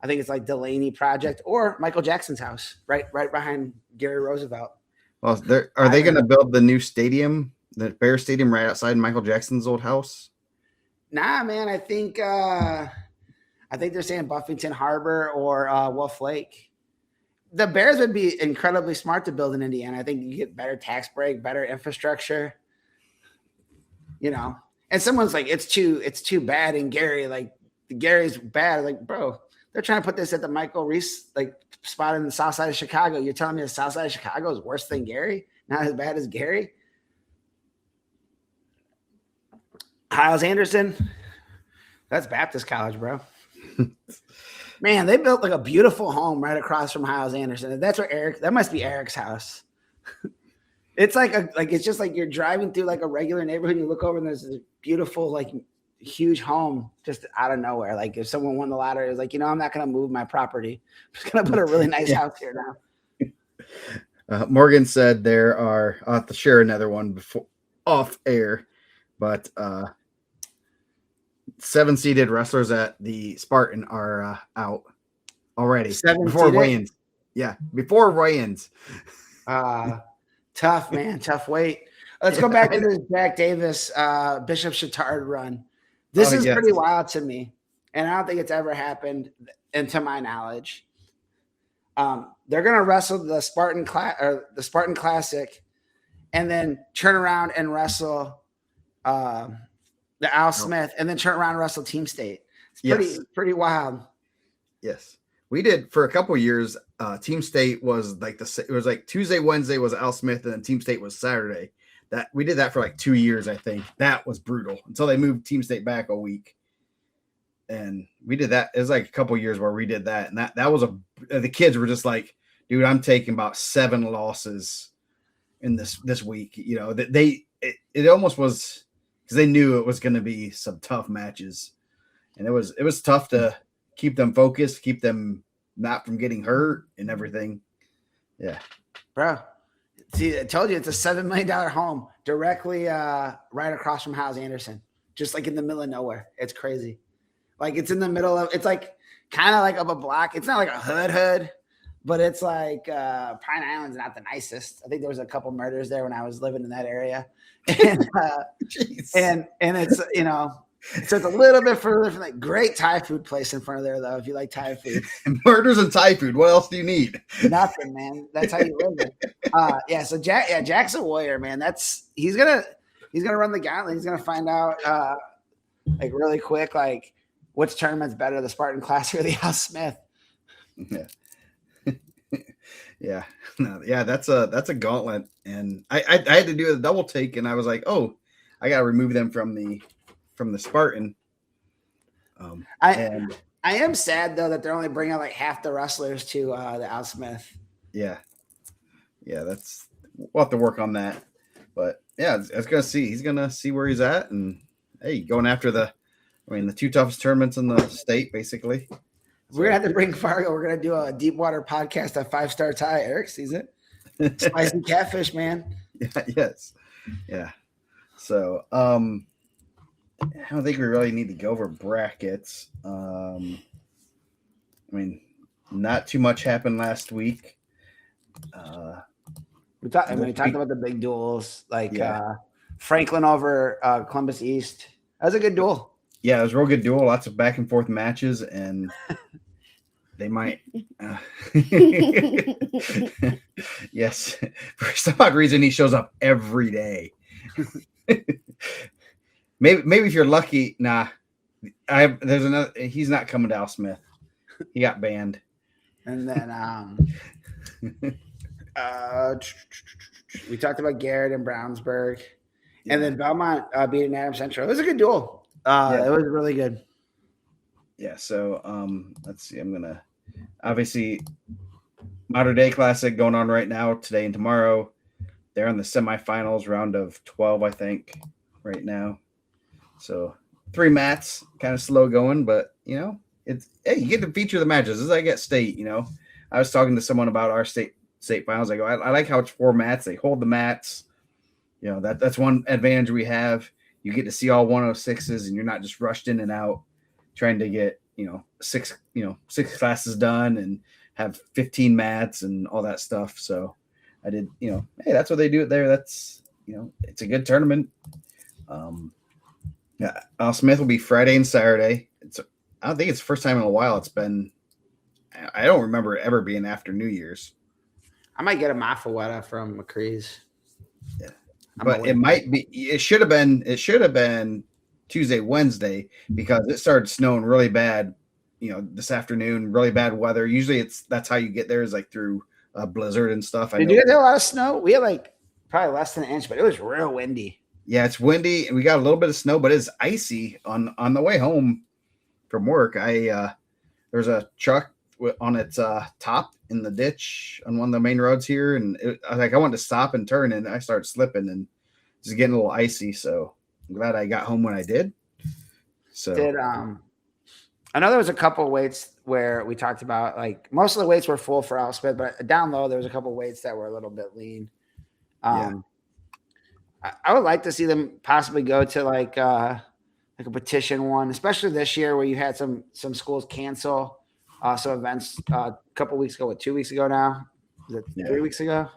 I think it's like Delaney Project or Michael Jackson's house, right behind Gary Roosevelt. Well, are they going to build the new stadium, the Bear Stadium, right outside Michael Jackson's old house? Nah, man. I think they're saying Buffington Harbor or Wolf Lake. The Bears would be incredibly smart to build in Indiana. I think you get better tax break, better infrastructure. And someone's like, it's too bad in Gary. Like Gary's bad. Like, bro, they're trying to put this at the Michael Reese spot in the south side of Chicago. You're telling me the south side of Chicago is worse than Gary? Not as bad as Gary? Hyles Anderson, that's Baptist College, bro. Man, they built like a beautiful home right across from Hyles Anderson. That's where that must be Eric's house. It's it's just like you're driving through like a regular neighborhood. And you look over and there's this beautiful, huge home just out of nowhere. Like if someone won the lottery, it's like, I'm not going to move my property. I'm just going to put a really nice house here now. Morgan said I'll have to share another one before off air, but 7-seeded wrestlers at the Spartan are out already. 7-seeded? Before weigh-ins. Yeah, before weigh-ins. Tough, man. Tough weight. Let's go back to this Jack Davis, Bishop Chittard run. This is pretty wild to me, and I don't think it's ever happened, and to my knowledge. They're going to wrestle the Spartan Classic, and then turn around and wrestle the Al Smith, and then turn around and wrestle Team State. It's pretty wild. Yes. We did for a couple of years. Team State was it was like Tuesday, Wednesday was Al Smith, and then Team State was Saturday. That we did that for like 2 years, I think. That was brutal until they moved Team State back a week. And we did that. It was like a couple of years where we did that, and that was the kids were just like, dude, I'm taking about 7 losses in this week. It almost was because they knew it was going to be some tough matches, and it was tough to keep them focused, keep them not from getting hurt and everything. Yeah. Bro, see, I told you it's a $7 million home directly right across from Hyles Anderson, just like in the middle of nowhere. It's crazy. Like it's in the middle of, it's like kind of like up a block. It's not like a hood, but it's like Pine Island's not the nicest. I think there was a couple murders there when I was living in that area. And, and it's, so it's a little bit further from that great Thai food place in front of there, though, if you like Thai food. Murders and Thai food. What else do you need? Nothing, man. That's how you live it. So Jack's a warrior, man. He's gonna run the gauntlet. He's gonna find out really quick, which tournament's better, the Spartan Classic or the Al Smith. Yeah. Yeah. No, yeah, that's a gauntlet. And I had to do a double take, and I was like, oh, I gotta remove them from the Spartan. I am sad though that they're only bringing like half the wrestlers to the Al Smith. Yeah, we'll have to work on that. But yeah, I was gonna see. He's gonna see where he's at, and hey, going after the 2 toughest tournaments in the state, basically. We're gonna have to bring Fargo. We're gonna do a deep water podcast at 5-Star Thai. Eric sees it. Spicy catfish, man. Yeah. Yes. Yeah. So, I don't think we really need to go over brackets. Not too much happened last week. We talked about the big duels, Franklin over Columbus East. That was a good duel. Yeah, it was a real good duel. Lots of back and forth matches, and they might. Yes, for some odd reason, he shows up every day. Maybe if you're lucky, nah. There's another. He's not coming to Al Smith. He got banned. And then we talked about Garrett and Brownsburg, and then Belmont beating Adams Central. It was a good duel. It was really good. Yeah. So let's see. I'm gonna obviously Mater Dei Classic going on right now today and tomorrow. They're in the semifinals, round of 12, I think, right now. So 3 mats, kind of slow going, but you get to feature the matches. As I get state, I was talking to someone about our state finals. I go, I like how it's 4 mats. They hold the mats. That's one advantage we have. You get to see all 106s, and you're not just rushed in and out trying to get six classes done and have 15 mats and all that stuff. So I did, hey, that's what they do it there. That's, it's a good tournament. Yeah, Al Smith will be Friday and Saturday. I don't think it's the first time in a while it's been. I don't remember it ever being after New Year's. I might get a Mafawetta from McCree's. Yeah, but it might be. It should have been. It should have been Tuesday, Wednesday, because it started snowing really bad. This afternoon, really bad weather. Usually, that's how you get there is like through a blizzard and stuff. Did you get a lot of snow? We had like probably less than an inch, but it was real windy. Yeah, it's windy, and we got a little bit of snow, but it's icy on the way home from work. There's a truck on its top in the ditch on one of the main roads here, and I wanted to stop and turn, and I started slipping and just getting a little icy. So I'm glad I got home when I did. So I know there was a couple of weights where we talked about, like, most of the weights were full for Al Smith, but down low there was a couple of weights that were a little bit lean. I would like to see them possibly go to like a petition one, especially this year where you had some schools cancel some events a couple weeks ago, 2 weeks ago now, was it 3 weeks ago?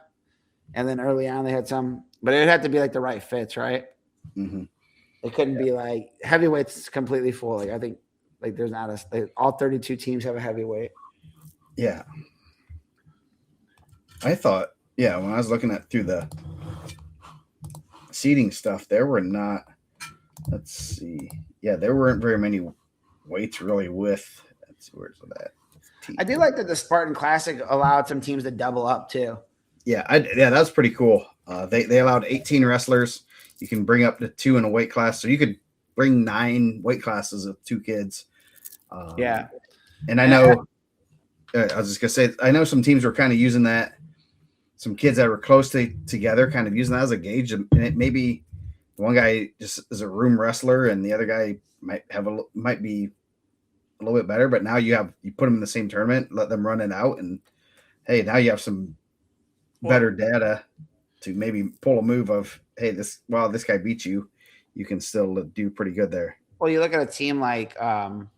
And then early on they had some, but it had to be like the right fits, right? Mm-hmm. It couldn't be like heavyweights completely full. Like I think like there's not all 32 teams have a heavyweight. Yeah. I thought, when I was looking through the seating stuff, there were not, let's see. Yeah, there weren't very many weights really with, let's see, where's that? I do like that the Spartan Classic allowed some teams to double up too. Yeah, that was pretty cool. They allowed 18 wrestlers. You can bring up to 2 in a weight class. So you could bring 9 weight classes of 2 kids. And I know, I was just going to say, I know some teams were kind of using that. Some kids that were close together kind of using that as a gauge. And it maybe one guy just is a room wrestler and the other guy might be a little bit better. But now you put them in the same tournament, let them run it out. And, hey, now you have some better data to maybe pull a move of, hey, this guy beat you. You can still do pretty good there. Well, you look at a team like Crown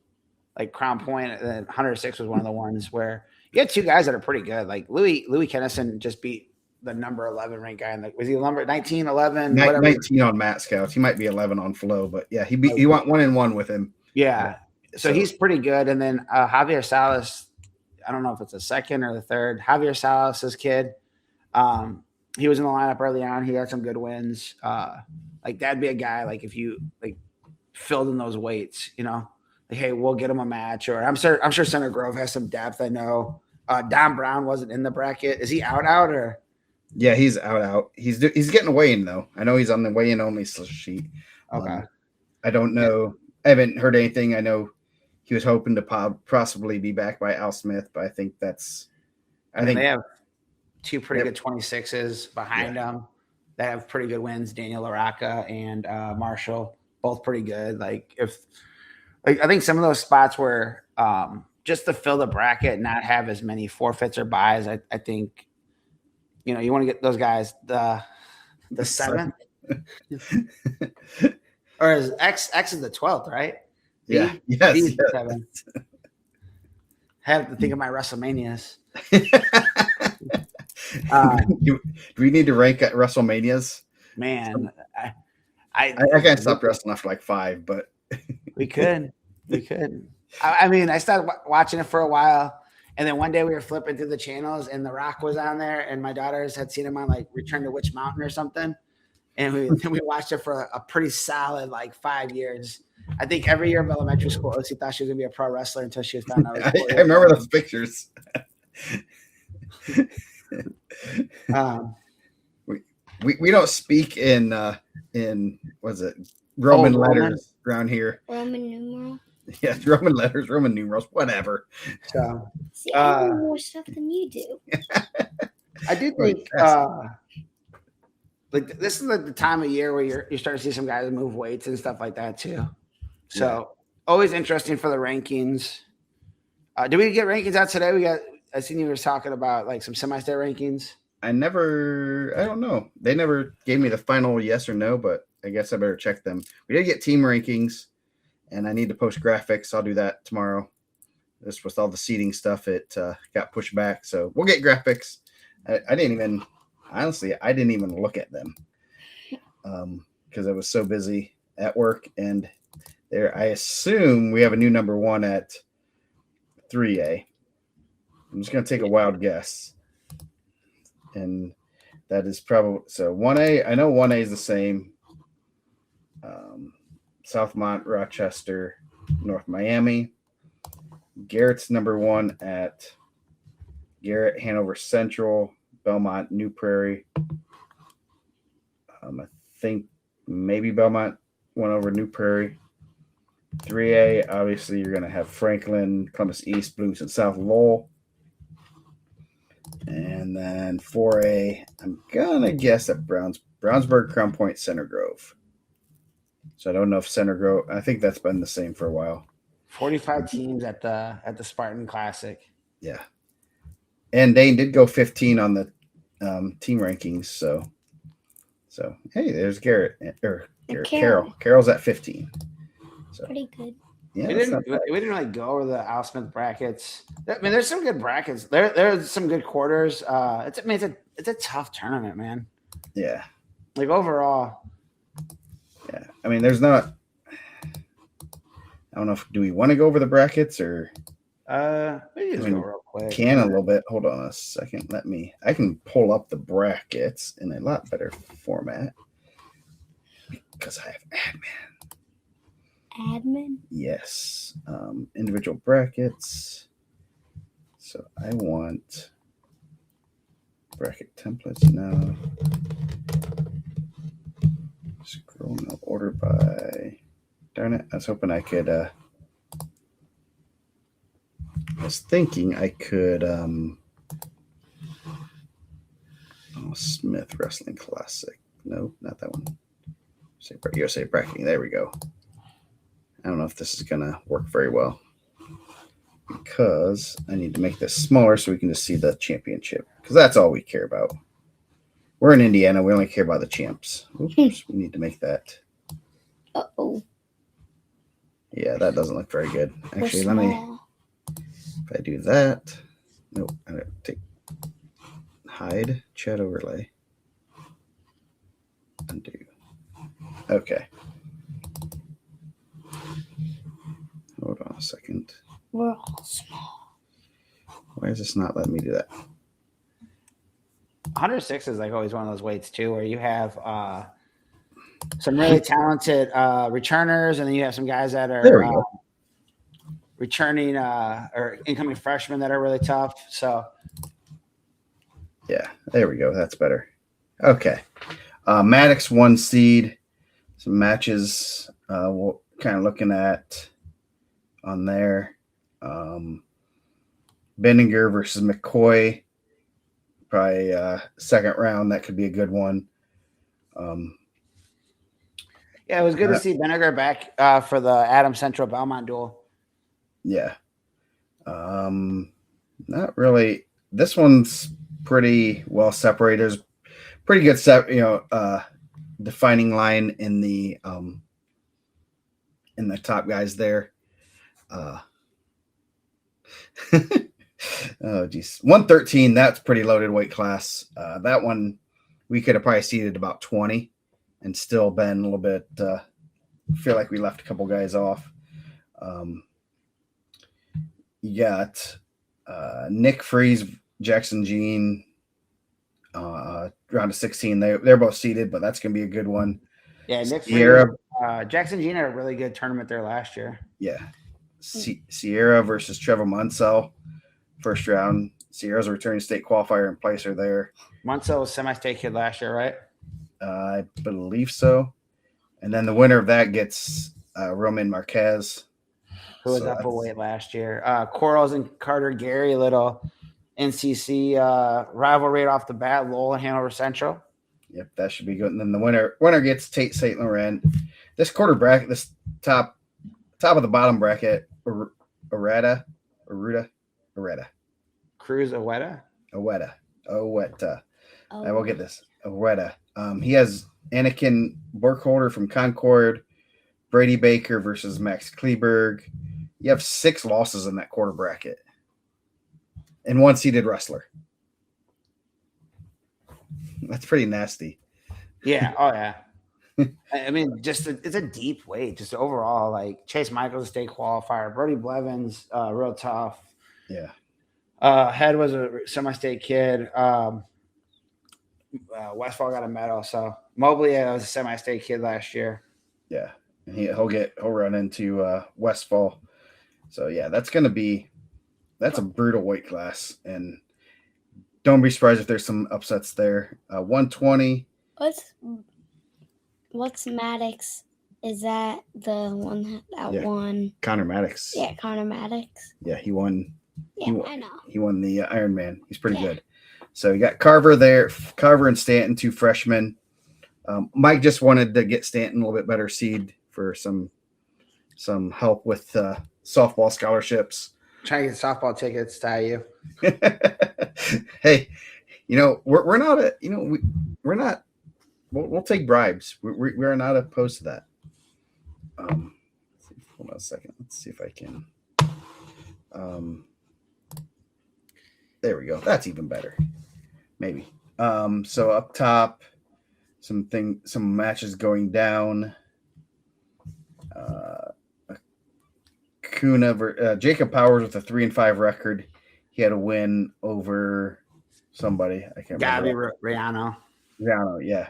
Point, 106 was one of the ones where you had 2 guys that are pretty good. Like Louis Kennison just beat the number 11 ranked guy. Was he number 19, 11? 19 on Matt Scouts. He might be 11 on Flow, but yeah, he went 1-1 with him. Yeah. So he's pretty good. And then Javier Salas, I don't know if it's the second or the third. Javier Salas' kid. He was in the lineup early on. He had some good wins. Like that'd be a guy, like if you like filled in those weights, like, hey, we'll get him a match. Or I'm sure Center Grove has some depth. I know Don Brown wasn't in the bracket. Is he out or? Yeah, he's out. He's getting a weigh-in though. I know he's on the weigh-in only sheet. Okay. I don't know. I haven't heard anything. I know he was hoping to possibly be back by Al Smith, but I think they have 2 pretty good 26s behind them that have pretty good wins. Daniel LaRocca and Marshall, both pretty good. Like I think some of those spots were just to fill the bracket, not have as many forfeits or buys. I think, you want to get those guys the 7th or is X is the 12th, right? Yeah. Yes. B is the 7th. I have to think of my WrestleManias. Do we need to rank at WrestleManias? Man, I can't stop wrestling after like 5, but we could. I mean, I started watching it for a while, and then one day we were flipping through the channels, and The Rock was on there, and my daughters had seen him on like Return to Witch Mountain or something, and we watched it for a pretty solid like 5 years. I think every year of elementary school, Osi thought she was gonna be a pro wrestler until she was found out. I remember those pictures. We don't speak in what's it, Roman letters around here. Roman numeral. Yeah, Roman letters, Roman numerals, whatever. So see, I know more stuff than you do. I do think like this is the time of year where you're starting to see some guys move weights and stuff like that too. So always interesting for the rankings. Did we get rankings out today? I seen you were talking about like some semi-state rankings. I don't know. They never gave me the final yes or no, but I guess I better check them. We did get team rankings, and I need to post graphics. I'll do that tomorrow. This with all the seating stuff, it got pushed back, so we'll get graphics. I didn't even look at them because I was so busy at work. And there, I assume we have a new number 1 at 3A. I'm just going to take a wild guess, and that is probably so 1A. I know 1A is the same. Southmont, Rochester, North Miami. Garrett's number 1 at Garrett, Hanover Central, Belmont, New Prairie. I think maybe Belmont went over New Prairie. 3A, obviously, you're going to have Franklin, Columbus East, Bloomington South, Lowell. And then 4A, I'm going to guess at Brownsburg, Crown Point, Center Grove. So I don't know if Center Grove, I think that's been the same for a while. 45 teams at the Spartan Classic. Yeah. And Dane did go 15 on the team rankings. So hey, there's Garrett or Carol. Carol's at 15. So Pretty good. Yeah, we didn't really go over the Al Smith brackets. I mean, there's some good brackets. There's some good quarters. It's a tough tournament, man. Yeah. Like overall. Yeah. I mean, there's not. I don't know do we want to go over the brackets or? Maybe just go real quick. Can a little bit. Hold on a second. I can pull up the brackets in a lot better format because I have Admin? Yes. Individual brackets. So I want bracket templates now. Scroll no order by. Darn it. I was hoping I could. I was thinking I could. Smith Wrestling Classic. No, not that one. USA Bracketing. There we go. I don't know if this is going to work very well because I need to make this smaller so we can just see the championship because that's all we care about. We're in Indiana. We only care about the champs. Oops, we need to make that. Uh-oh. Yeah, that doesn't look very good. Actually, if I do that. Nope. I gotta take hide chat overlay. Undo. Okay. Hold on a second. We're all small. Why is this not letting me do that? 106 is like always one of those weights too, where you have some really talented returners, and then you have some guys that are returning or incoming freshmen that are really tough. So, yeah, there we go. That's better. Okay. Maddox 1 seed. Some matches we're kind of looking at on there. Benninger versus McCoy. Probably second round. That could be a good one. Yeah, it was good to see Benninger back for the Adams Central Belmont duel. Yeah. Not really. This one's pretty well separated. There's pretty good defining line in the top guys there. Oh geez, 113. That's pretty loaded weight class. That one we could have probably seated about 20 and still been a little bit. Feel like we left a couple guys off. You got Nick Freeze, Jackson Jean, round of 16. They're both seated, but that's gonna be a good one. Yeah, Nick Freeze, Jackson Jean had a really good tournament there last year. Yeah, Sierra versus Trevor Munsell, first round. Sierra's a returning state qualifier and placer there. Munsell was semi-state kid last year, right? I believe so. And then the winner of that gets Roman Marquez, who was up a weight last year. Quarles and Carter Gary, little NCC rivalry right off the bat. Lowell and Hanover Central. Yep, that should be good. And then the winner gets Tate St. Laurent. This quarter bracket, this top of the bottom bracket, Areta. Cruz Oweta. I will get this. Oweta. He has Anakin Burkholder from Concord, Brady Baker versus Max Kleberg. You have 6 losses in that quarter bracket. And 1 seeded wrestler. That's pretty nasty. Yeah. Oh yeah. I mean, it's a deep weight. Just overall, like Chase Michaels, state qualifier. Brody Blevins, real tough. Yeah. Head was a semi-state kid. Westfall got a medal. So Mobley was a semi-state kid last year. Yeah. And he'll run into Westfall. So yeah, that's a brutal weight class, and don't be surprised if there's some upsets there. 120. What's Maddox? Is that the one that won? Connor Maddox. Yeah, Connor Maddox. Yeah, he won. Yeah, I know. He won the Ironman. He's pretty good. So you got Carver there. Carver and Stanton, 2 freshmen. Mike just wanted to get Stanton a little bit better seed for some help with softball scholarships. Trying to get softball tickets to IU. Hey, we're not we're not. We'll take bribes. We're not opposed to that. Hold on a second. Let's see if I can. There we go. That's even better. Maybe. So up top, some matches going down. Jacob Powers with a 3-5 record. He had a win over somebody. I can't remember. Riano, yeah.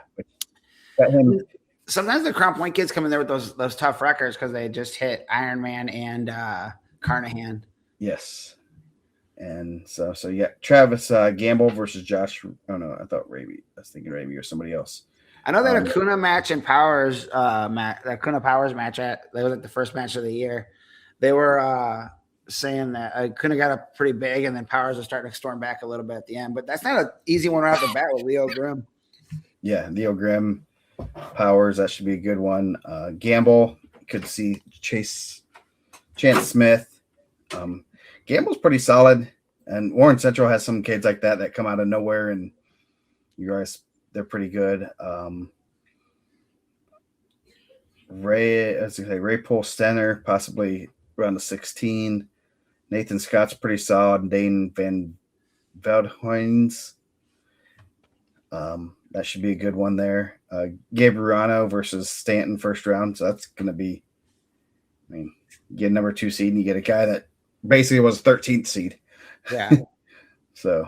Sometimes the Crown Point kids come in there with those tough records because they just hit Ironman and Carnahan. Yes. And so yeah, Travis Gamble versus Josh. Oh no, I thought Raby. I was thinking Raby or somebody else. I know that Acuna match and Powers that Acuna Powers match that was like the first match of the year. They were saying that Acuna got up pretty big, and then Powers was starting to storm back a little bit at the end. But that's not an easy one right off the bat with Leo Grimm. Yeah, Leo Grimm, Powers. That should be a good one. Gamble, could see Chance Smith. Gamble's pretty solid, and Warren Central has some kids like that come out of nowhere, and you guys, they're pretty good. Ray Pohl Stenner, possibly around the 16. Nathan Scott's pretty solid. Dane Van Veldhoens. That should be a good one there. Gabriano versus Stanton first round. So that's going to be, you get a number 2 seed and you get a guy that basically was 13th seed. Yeah. So.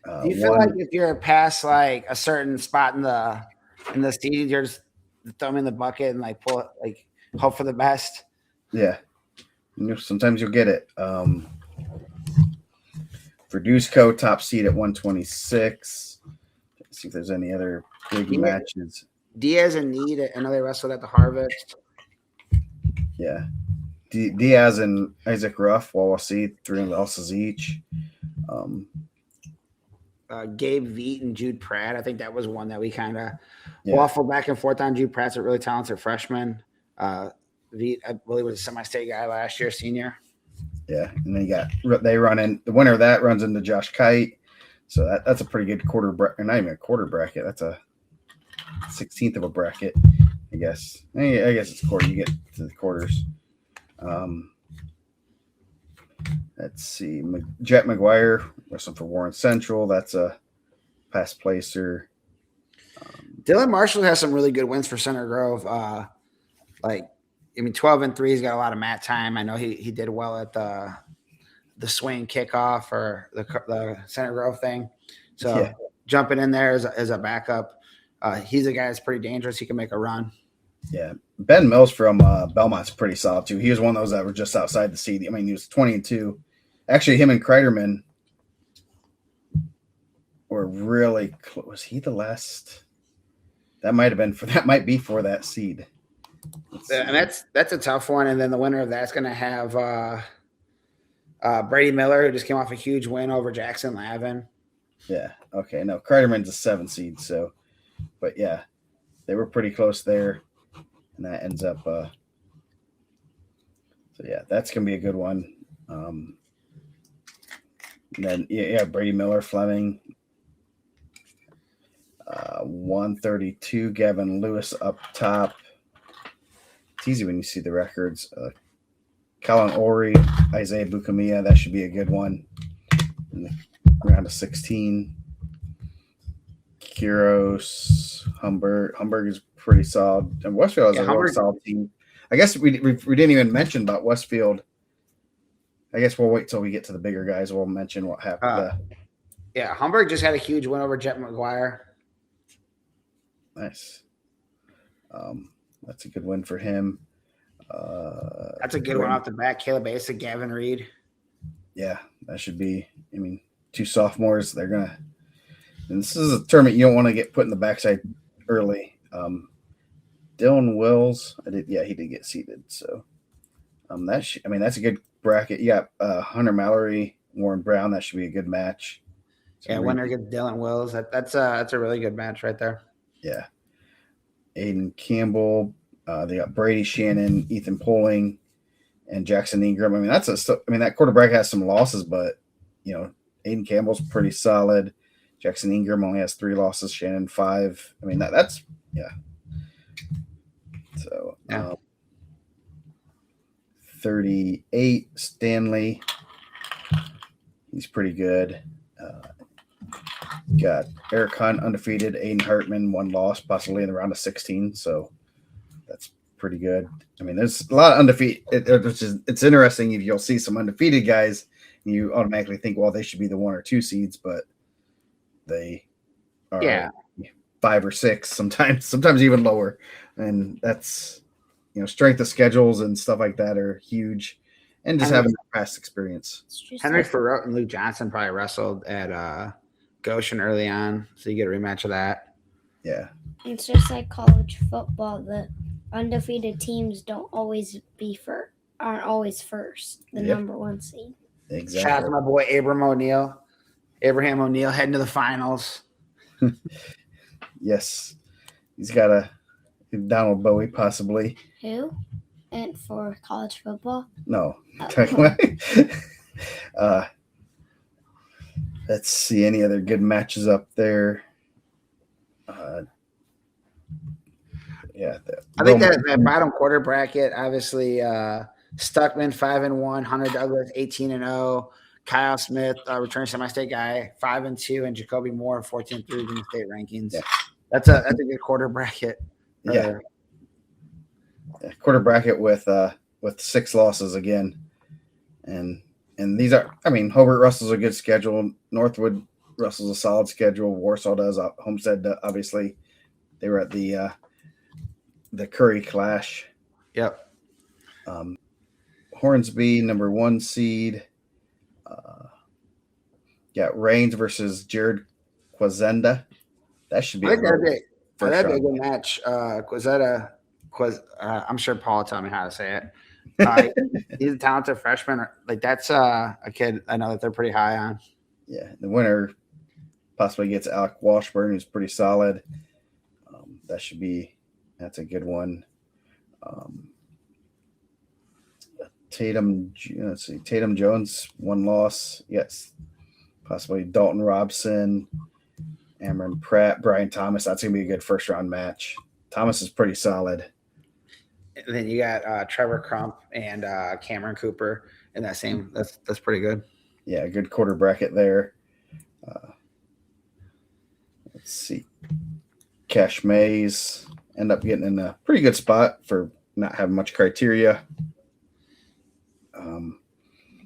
Do you feel like if you're past like a certain spot in the seed, you're just throw them in the bucket and like pull it, like hope for the best? Yeah. Sometimes you'll get it. Verduzco, top seed at 126. Let's see if there's any other big matches. Diaz and Need, another wrestler at the Harvest. Yeah. Diaz and Isaac Ruff, well, we'll see 3 losses each. Gabe Veet and Jude Pratt. I think that was one that we kind of waffled back and forth on. Jude Pratt's a really talented freshman. Veet, I believe, was a semi-state guy last year, senior. Yeah, and then the winner of that runs into Josh Kite. So that's a pretty good quarter bracket. Not even a quarter bracket. That's a 16th of a bracket, I guess. I guess it's a quarter. You get to the quarters. Let's see. Jet McGuire, wrestling for Warren Central. That's a past placer. Dylan Marshall has some really good wins for Center Grove. 12-3. He's got a lot of mat time. I know he did well at the swing kickoff or the Center Grove thing. So jumping in there as a backup, he's a guy that's pretty dangerous. He can make a run. Yeah. Ben Mills from Belmont's pretty solid too. He was one of those that were just outside the seed. He was 20-2. Actually, him and Kreiderman were really close. Was he the last? That might be for that seed. And that's a tough one. And then the winner of that's going to have Brady Miller, who just came off a huge win over Jackson Lavin. Yeah. Okay. No, Kreiderman's a 7 seed. So, but yeah, they were pretty close there. And that ends up, so yeah, that's going to be a good one. And then, Brady Miller, Fleming, 132, Gavin Lewis up top. it's easy when you see the records. Callan Ori, Isaiah Bukamiya, that should be a good one. In the round of 16. Kiros, Humberg is pretty solid. And Westfield has a really solid team. I guess we didn't even mention about Westfield. I guess we'll wait till we get to the bigger guys. We'll mention what happened. Yeah, Humberg just had a huge win over Jet McGuire. Nice. That's a good win for him. That's a good one off the bat. Caleb Asa, Gavin Reed. Yeah, that should be. I mean, two sophomores. They're gonna. And this is a tournament you don't want to get put in the backside early. Dylan Wills, he did get seated. So, that's a good bracket. You got Hunter Mallory, Warren Brown. That should be a good match. Yeah, winner gets Dylan Wills. That's a really good match right there. Yeah. Aiden Campbell. They got Brady Shannon, Ethan Poling, and Jackson Ingram. I mean, that quarter bracket has some losses, but Aiden Campbell's pretty solid. Jackson Ingram only has 3 losses. Shannon 5. I mean, that's yeah. So 38 Stanley. He's pretty good. Got Eric Hunt undefeated. Aiden Hartman 1 loss, possibly in the round of 16. So that's pretty good. I mean, there's a lot of undefeated. It's interesting if you'll see some undefeated guys, and you automatically think, well, they should be the 1 or 2 seeds, but they are 5 or 6 sometimes even lower, and that's strength of schedules and stuff like that are huge, and just having past experience. Henry Farrow and Luke Johnson probably wrestled at Goshen early on, so you get a rematch of that. Yeah, it's just like college football. The undefeated teams aren't always first. The number 1 seed. Exactly. Shout out to my boy Abraham O'Neal heading to the finals. Yes, he's got a Donald Bowie possibly. Who? And for college football? No. Let's see any other good matches up there. I think that bottom quarter bracket, obviously, Stuckman 5-1, Hunter Douglas 18-0, Kyle Smith, returning semi-state guy 5-2, and Jacoby Moore 14-3 in the state rankings. Yeah. That's a good quarter bracket. Quarter bracket with 6 losses again, and these are. I mean, Hobart Russell's a good schedule. Northwood Russell's a solid schedule. Warsaw does. Homestead obviously. They were at the Curry Clash. Yep. Hornsby, number 1 seed. Got Rains versus Jared Quazenda. That should be that'd be a good match. Quazenda, I'm sure Paul will tell me how to say it. He's a talented freshman. Like, that's a kid I know that they're pretty high on. Yeah, the winner possibly gets Alec Washburn, who's pretty solid. That's a good one. Tatum Jones 1 loss. Yes, possibly Dalton Robson, Amron Pratt, Brian Thomas. That's gonna be a good first round match. Thomas is pretty solid. And then you got Trevor Crump and Cameron Cooper in that same. That's pretty good. Yeah, good quarter bracket there. Let's see. Cash Mays end up getting in a pretty good spot for not having much criteria.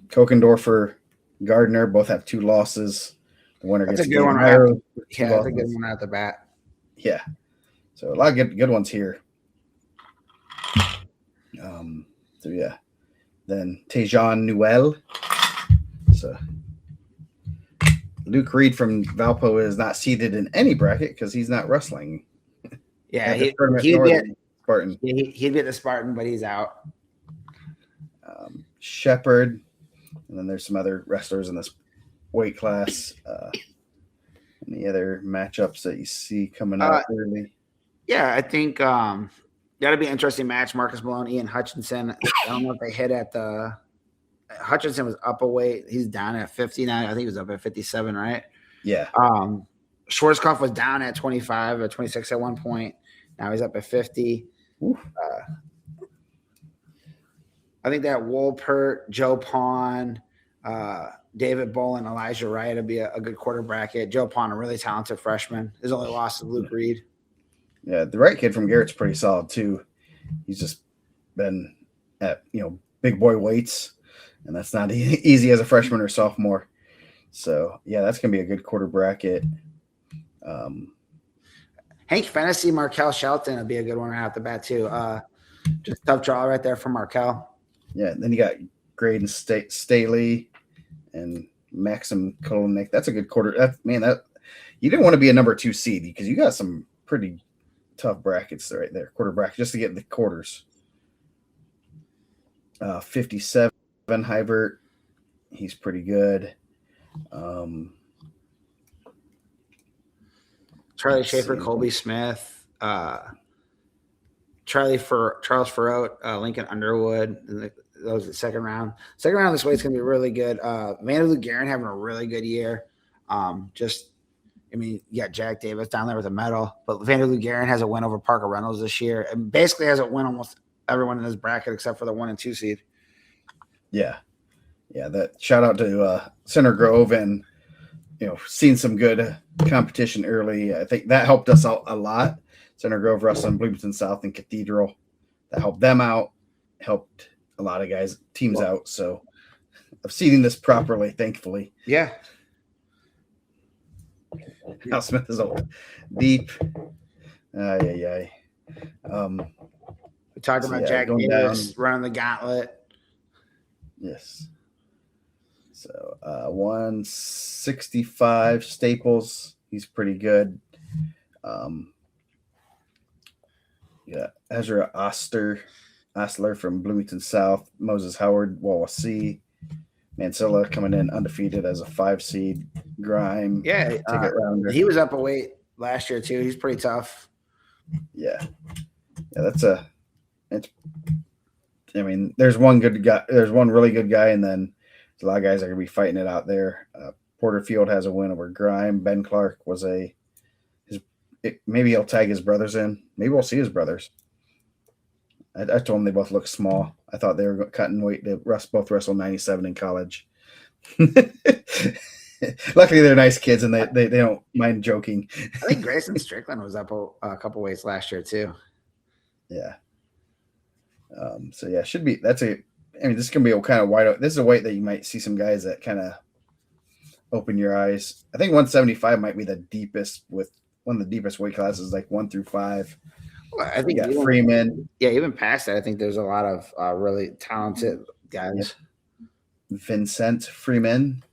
Kokendorfer, Gardner both have 2 losses. The winner gets a good one. That's a good one out the bat. Yeah, so a lot of good ones here. Then Tejan Newell. So Luke Reed from Valpo is not seated in any bracket because he's not wrestling. Yeah, he'd Spartan. He'd be at the Spartan, but he's out. Shepard, and then there's some other wrestlers in this weight class. Any other matchups that you see coming up early? Yeah, I think that'll be an interesting match. Marcus Malone, Ian Hutchinson. I don't know if they hit at the. Hutchinson was up a weight. He's down at 59. I think he was up at 57, right? Yeah. Schwarzkopf was down at 25 or 26 at one point. Now he's up at 50. I think that Wolpert, Joe Pawn, David Bolin, Elijah Wright would be a good quarter bracket. Joe Pawn, a really talented freshman. His only loss is Luke Reed. Yeah, the right kid from Garrett's pretty solid too. He's just been at big boy weights, and that's not easy as a freshman or sophomore. So yeah, that's gonna be a good quarter bracket. Hank Fennessy, Markel Shelton would be a good one right off the bat too. Just tough draw right there for Markel. Yeah, then you got Graydon Staley and Maxim Kolonik. That's a good quarter. That you didn't want to be a number 2 seed because you got some pretty tough brackets right there, quarter bracket, just to get the quarters. 57 Hybert, he's pretty good. Charlie Schaefer, Colby Smith, Charles Farrote, Lincoln Underwood. Those are the second round. Second round of this way is going to be really good. Vanderloo Guerin having a really good year. You got Jack Davis down there with a medal, but Vanderloo Guerin has a win over Parker Reynolds this year and basically has a win almost everyone in his bracket except for the 1 and 2 seed. Yeah. That shout out to Center Grove and seeing some good competition early. I think that helped us out a lot. Center Grove wrestling Bloomington South and Cathedral, that helped them out, helped a lot of guys teams out. So I'm seeding this properly, thankfully. Yeah. Al Smith is deep. We talked about Jack Davis running the gauntlet. Yes. So 165 Staples. He's pretty good. Ezra Ostler from Bloomington South. Moses Howard, Wawasee. Mansilla coming in undefeated as a 5 seed. Grime. Yeah. Ticket rounder. He was up a weight last year too. He's pretty tough. Yeah. There's one good guy. There's one really good guy, and then there's a lot of guys that are going to be fighting it out there. Porterfield has a win over Grime. Ben Clark was maybe he'll tag his brothers in. Maybe we'll see his brothers. I told them they both look small. I thought they were cutting weight. They both wrestled 97 in college. Luckily, they're nice kids, and they don't mind joking. I think Grayson Strickland was up a couple weights last year too. Yeah. Should be. This is gonna be a kind of wide open. This is a weight that you might see some guys that kind of open your eyes. I think 175 might be the deepest, with one of the deepest weight classes, like 1 through 5. Well, I think you got Freeman. Yeah, even past that, I think there's a lot of really talented guys. Vincent Freeman.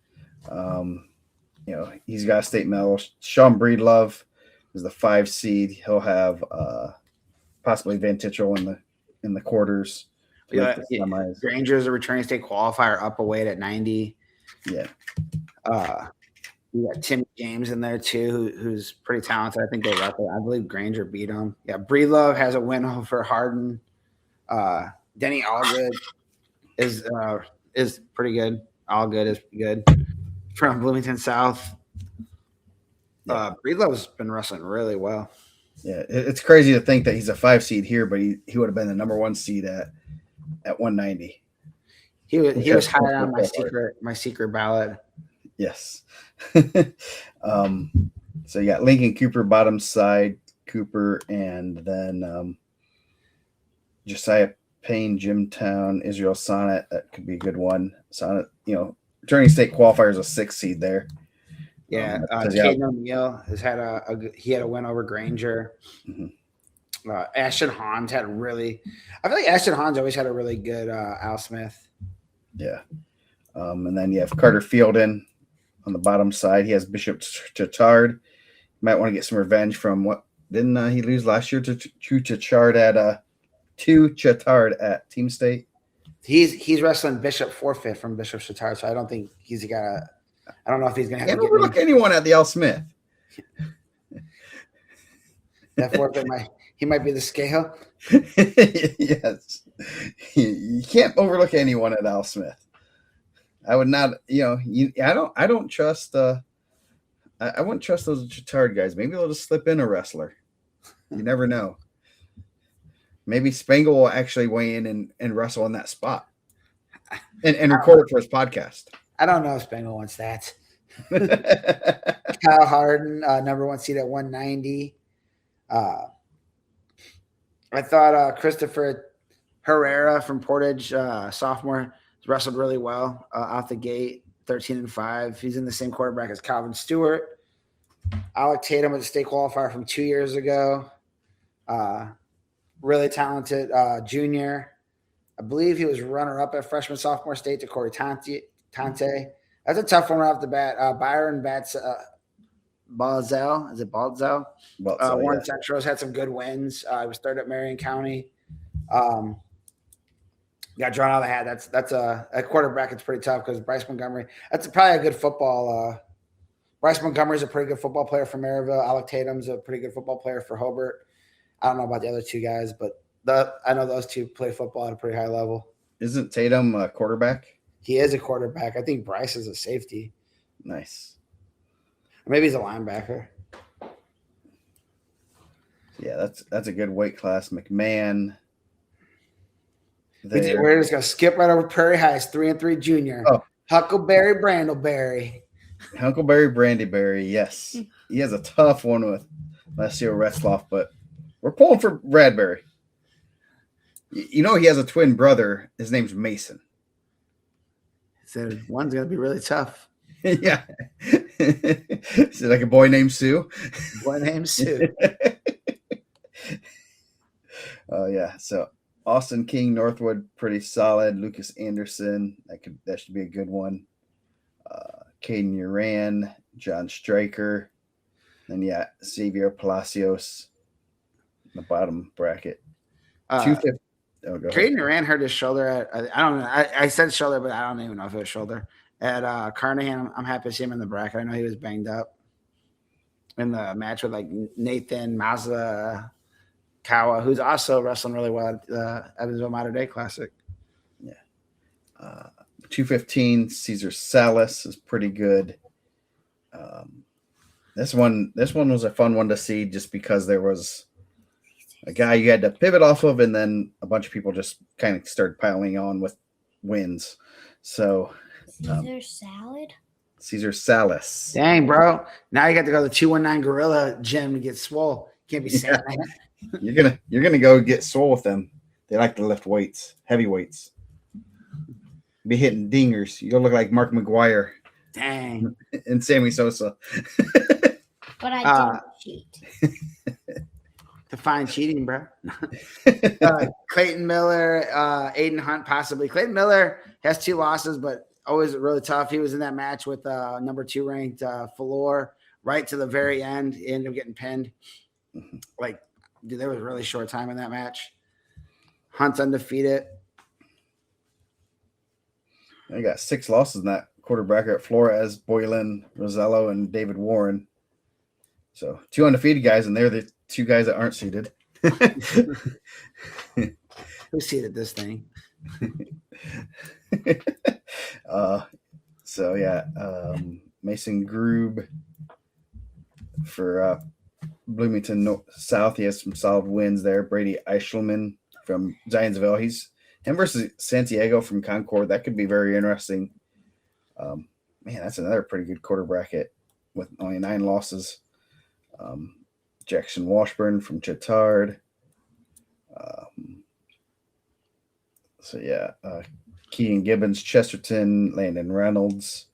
He's got a state medal. Sean Breedlove is the 5 seed. He'll have possibly Van Titchell in the quarters. Granger is a returning state qualifier, up a weight at 90. Yeah. You got Timmy James in there too, who's pretty talented. I think I believe Granger beat him. Yeah, Breedlove has a win over Hardin. Denny Allgood is pretty good. Allgood is good from Bloomington South. Breedlove's been wrestling really well. Yeah, it's crazy to think that he's a 5 seed here, but he would have been the number 1 seed at 190. He was high on my secret ballot. Yes. So you got Lincoln Cooper, bottom side Cooper, and then Josiah Payne, Jimtown, Israel Sonnet. That could be a good one. Sonnet, returning state qualifier is a 6 seed there. Yeah, Caden O'Neill has had a win over Granger. Mm-hmm. Ashton Hans I feel like Ashton Hans always had a really good Al Smith. Yeah. And then you have Carter Fielden on the bottom side. He has Bishop Chittard. You might want to get some revenge from didn't he lose last year to Chittard at Team State? He's wrestling Bishop forfeit from Bishop Chittard, so I don't think I don't know if he's going to have to overlook anyone at the Al Smith. That forfeit he might be the scale. Yes. You can't overlook anyone at Al Smith. I would not, I don't trust I wouldn't trust those Chittard guys. Maybe they'll just slip in a wrestler. You never know. Maybe Spangle will actually weigh in and wrestle in that spot. and record it for his podcast. I don't know if Spengler wants that. Kyle Harden, number 1 seed at 190. I thought Christopher Herrera from Portage, sophomore, wrestled really well out the gate, 13-5. He's in the same quarterback as Calvin Stewart. Alec Tatum was a state qualifier from 2 years ago. Really talented junior. I believe he was runner-up at freshman sophomore state to Corey Tante. That's a tough one right off the bat. Byron Balzel. Is it Balzel? Warren Central's had some good wins. He was third at Marion County. Got drawn out of the hat. That's a quarterback. It's pretty tough because Bryce Montgomery. That's probably a good football. Bryce Montgomery's a pretty good football player for Maryville. Alec Tatum's a pretty good football player for Hobart. I don't know about the other two guys, but I know those two play football at a pretty high level. Isn't Tatum a quarterback? He is a quarterback. I think Bryce is a safety. Nice. Or maybe he's a linebacker. Yeah, that's a good weight class. McMahon. We're just gonna skip right over Prairie High's 3-3 junior. Oh. Huckleberry Brandleberry. Huckleberry Brandyberry, yes. He has a tough one with Leslie Retzloff, but we're pulling for Bradbury. You know he has a twin brother. His name's Mason. So one's gonna be really tough. Yeah. Is it like a boy named Sue? Boy named Sue. Oh yeah. So Austin King, Northwood, pretty solid. Lucas Anderson, that should be a good one. Caden Uran, John Stryker, and yeah, Xavier Palacios in the bottom bracket. 250. Oh, go ahead. Caden Uran hurt his shoulder I don't know. I said shoulder, but I don't even know if it was shoulder. At Carnahan, I'm happy to see him in the bracket. I know he was banged up in the match with like Nathan Mazakawa, who's also wrestling really well at the Evansville Mater Dei Classic. Yeah. 215, Cesar Salas is pretty good. This one was a fun one to see just because there was a guy you had to pivot off of, and then a bunch of people just kind of started piling on with wins. So Cesar Salas. Dang, bro. Now you got to go to the 219 Gorilla Gym to get swole. Can't be saying that. You're gonna go get swole with them. They like to lift weights, heavy weights. Be hitting dingers. You'll look like Mark McGuire. Dang. And Sammy Sosa. But I don't cheat. Define cheating, bro. Clayton Miller, Aiden Hunt, possibly. Clayton Miller has 2 losses, but always really tough. He was in that match with number 2 ranked Falor right to the very end. He ended up getting pinned. Like, dude, there was a really short time in that match. Hunt's undefeated. I got 6 losses in that quarter bracket. Flores, Boylan, Rosello, and David Warren. So 2 undefeated guys, and they're the 2 guys that aren't seeded. Who seeded this thing? So yeah, Mason Grube for Bloomington South. He has some solid wins there. Brady Eichelman from Zionsville. Him versus Santiago from Concord. That could be very interesting. Man, that's another pretty good quarter bracket with only 9 losses. Jackson Washburn from Chittard. So yeah, Keaton Gibbons, Chesterton, Landon Reynolds,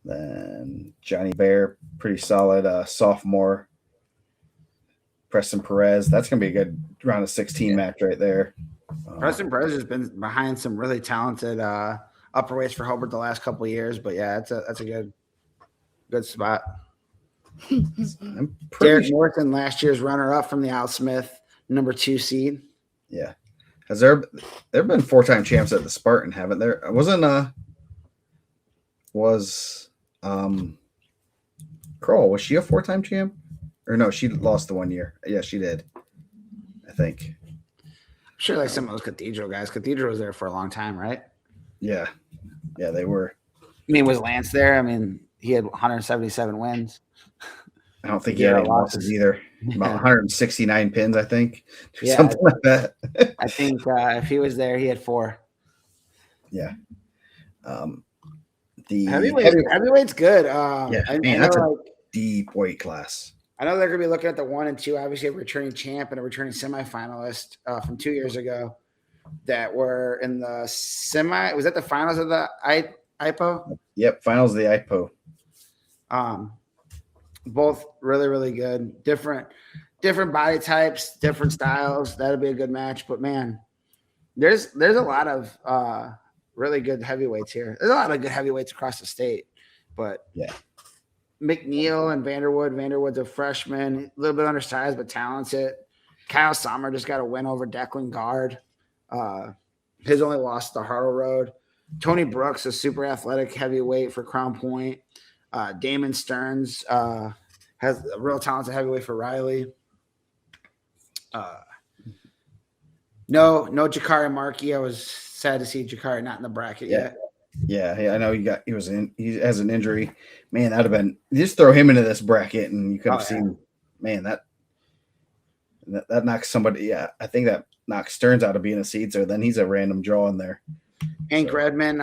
then Johnny Bear, pretty solid sophomore. Preston Perez, that's gonna be a good round of 16 match right there. Preston Perez has been behind some really talented upper weights for Hobart the last couple of years, but yeah, that's a good spot. Derek Morton, last year's runner-up from the Al Smith, number 2 seed. Yeah. Has there been 4-time champs at the Spartan, haven't there? Kroll, was she a 4-time champ? Or no, she lost the 1 year. Yeah, she did. I think. I'm sure like some of those Cathedral guys. Cathedral was there for a long time, right? Yeah. Yeah, they were. I mean, was Lance there? I mean, he had 177 wins. I don't think he had any losses either. About 169 pins, I think. Yeah, something like that. I think if he was there, he had 4. Yeah. The heavyweight's good. Yeah, I man, know, that's a like, deep weight class. I know they're going to be looking at the 1 and 2. Obviously, a returning champ and a returning semifinalist from 2 years ago that were in the semi. Was that the finals of the IPO? Yep, finals of the IPO. Both really, really good. Different body types, different styles. That'll be a good match. But man, there's a lot of really good heavyweights here. There's a lot of good heavyweights across the state. But yeah, McNeil and Vanderwood. Vanderwood's a freshman, a little bit undersized but talented. Kyle Sommer just got a win over Declan Guard. His only loss to Hartle Road. Tony Brooks, a super athletic heavyweight for Crown Point. Damon Stearns has a real talented heavyweight for Riley. No Jakari Markey. I was sad to see Jakari not in the bracket yet. Yeah, I know he has an injury. Man, that'd have been just throw him into this bracket and you could have seen, man, that knocks somebody. Yeah, I think that knocks Stearns out of being a seed, so then he's a random draw in there. Hank Redmond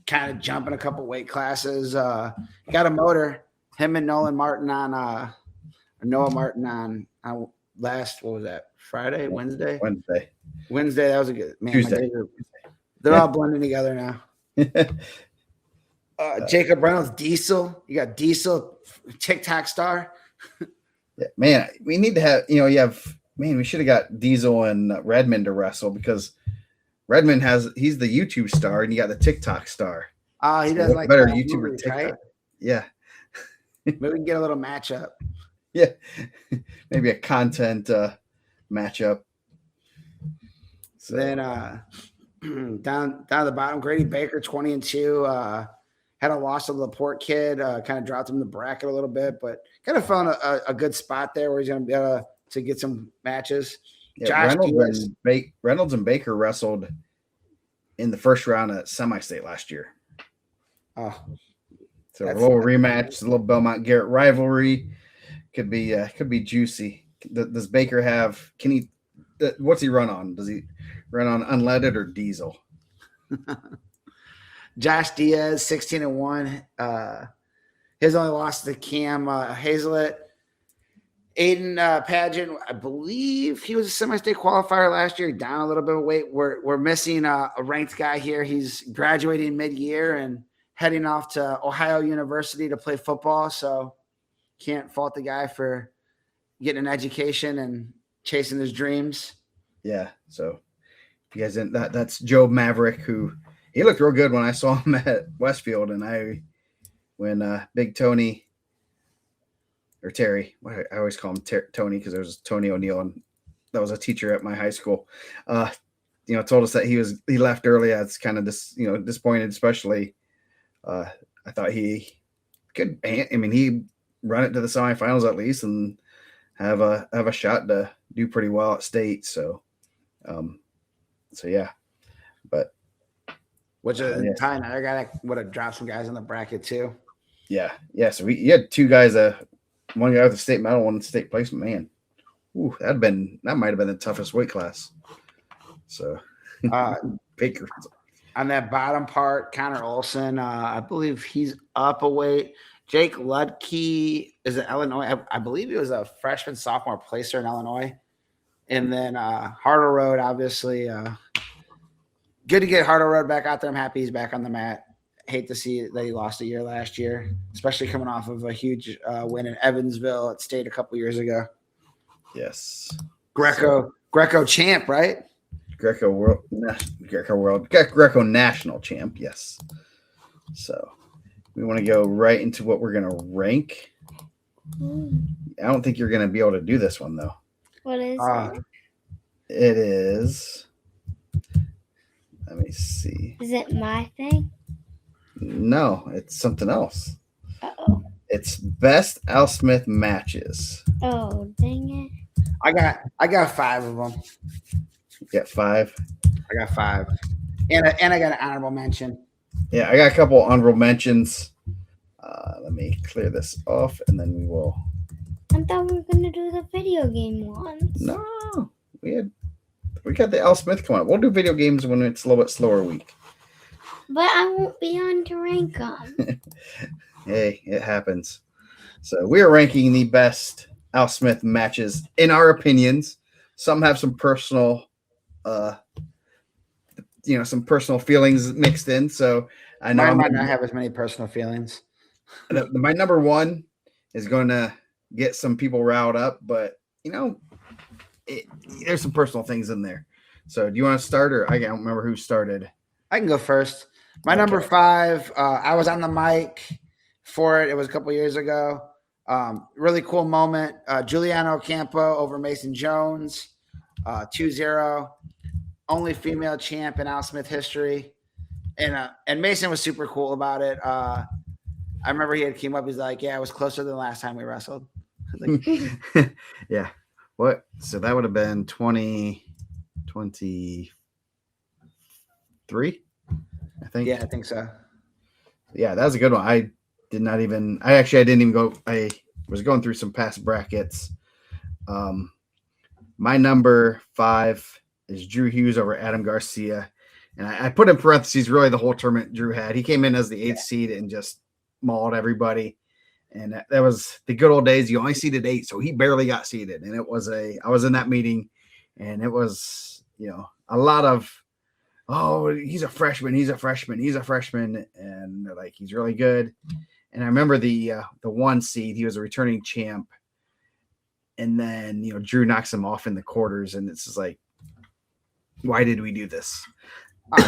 kind of jumping a couple weight classes. Got a motor. Him and Noah Martin on last, what was that? Friday, Wednesday. That was a good man. Tuesday. They're all blending together now. Jacob Reynolds, Diesel. You got Diesel, TikTok star. Yeah, man, we need to have, we should have got Diesel and Redmond to wrestle because Redmond he's the YouTube star and you got the TikTok star. He does like better YouTube or TikTok. Right? Yeah. Maybe we can get a little matchup. Yeah. Maybe a content matchup. So then down the bottom, Grady Baker, 20-2, had a loss to the Laporte kid, kind of dropped him in the bracket a little bit, but kind of found a good spot there where he's going to be able to get some matches. Yeah, Reynolds and Baker wrestled in the first round at semi-state last year. Oh, so a little rematch, a little Belmont Garrett rivalry could be juicy. Does Baker have? What's he run on? Does he run on unleaded or diesel? Josh Diaz, 16-1. His only loss to Cam Hazelet. Aiden Pageant, I believe he was a semi-state qualifier last year, down a little bit of weight. We're missing a ranked guy here. He's graduating mid-year and heading off to Ohio University to play football, so can't fault the guy for getting an education and chasing his dreams. Yeah, so you guys didn't, that's Joe Maverick, who he looked real good when I saw him at Westfield, and when Big Tony or Terry, I always call him Tony because there was Tony O'Neill, and that was a teacher at my high school. Told us that he left early. It's kind of disappointed, especially. I thought he could. I mean, he run it to the semifinals at least, and have a shot to do pretty well at state. So yeah, but which is time another guy that would have dropped some guys in the bracket too. Yeah. So you had two guys, one guy with a state medal, one state placement. Man, ooh, that might have been the toughest weight class. So Baker on that bottom part, Connor Olson, I believe he's up a weight. Jake Ludke is in Illinois. I believe he was a freshman, sophomore placer in Illinois. And then Hartle Road, obviously. Good to get Hartle Road back out there. I'm happy he's back on the mat. Hate to see that he lost a year last year, especially coming off of a huge win in Evansville at state a couple years ago. Yes. Greco champ, right? Greco national champ. Yes. So we want to go right into what we're going to rank. I don't think you're going to be able to do this one though. What is it? It is. Let me see. Is it my thing? No, it's something else. Uh-oh. It's best Al Smith matches. Oh, dang it. I got 5 of them. You got 5? I got 5. And I got an honorable mention. Yeah, I got a couple honorable mentions. Let me clear this off, and then we will. I thought we were going to do the video game ones. No, we got the Al Smith coming up. We'll do video games when it's a little bit slower week. But I won't be on to rank them. Hey, it happens. So we are ranking the best Al Smith matches in our opinions. Some have some personal, uh, some personal feelings mixed in. So I know Mine might not have as many personal feelings. my number one is going to get some people riled up, but there's some personal things in there. So do you want to start, or I don't remember who started? I can go first. My number 5, I was on the mic for it. It was a couple years ago. Really cool moment. Juliana Ocampo over Mason Jones, 2-0. Only female champ in Al Smith history. And Mason was super cool about it. I remember he had came up. He's like, "Yeah, it was closer than the last time we wrestled." Like, yeah. What? So that would have been 2023, I think. Yeah, I think so. Yeah, that was a good one. I didn't even go. I was going through some past brackets. My number 5 is Drew Hughes over Adam Garcia. And I put in parentheses really the whole tournament Drew had. He came in as the 8th seed and just mauled everybody. And that was the good old days. You only seeded 8, so he barely got seeded. And I was in that meeting, and it was, a lot of, oh, he's a freshman. And they're like, he's really good. And I remember the 1 seed, he was a returning champ. And then, Drew knocks him off in the quarters, and it's just like, why did we do this?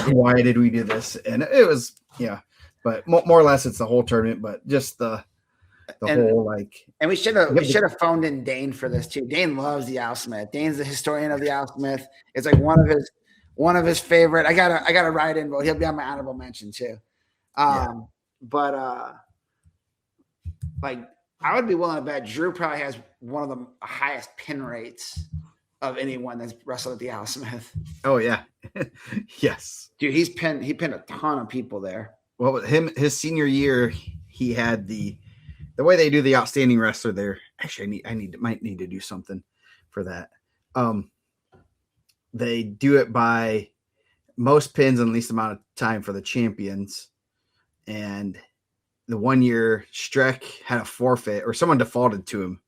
Why did we do this? And it was, but more or less it's the whole tournament, but just the whole like. And we should have phoned in Dane for this too. Dane loves the Al Smith. Dane's the historian of the Al Smith. It's like one of his favorite. I gotta write in, but he'll be on my honorable mention too. But like I would be willing to bet Drew probably has one of the highest pin rates of anyone that's wrestled at the Al Smith. Oh yeah. Yes. Dude, he pinned a ton of people there. Well, with his senior year, he had the way they do the outstanding wrestler there. Actually, might need to do something for that. They do it by most pins in least amount of time for the champions. And the 1 year Streck had a forfeit, or someone defaulted to him.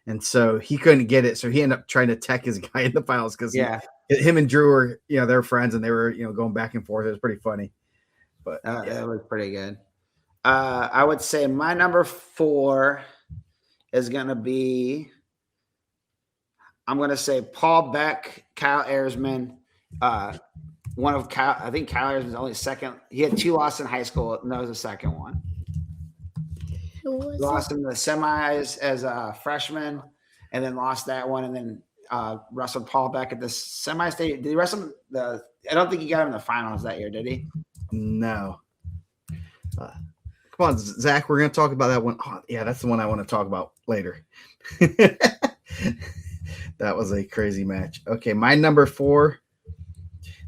And so he couldn't get it. So he ended up trying to tech his guy in the finals because him and Drew were, they're friends, and they were, going back and forth. It was pretty funny. But it was pretty good. I would say my number 4 is going to be, I'm going to say Paul Beck, Kyle Ersman. I think Kyle Ersman's only second. He had 2 losses in high school, and that was the second one. Lost in the semis as a freshman, and then lost that one, and then wrestled Paul Beck at the semi-state. Did he wrestle I don't think he got him in the finals that year, did he? No. Come on, Zach. We're going to talk about that one. Oh, yeah, that's the one I want to talk about later. That was a crazy match. Okay, my number 4.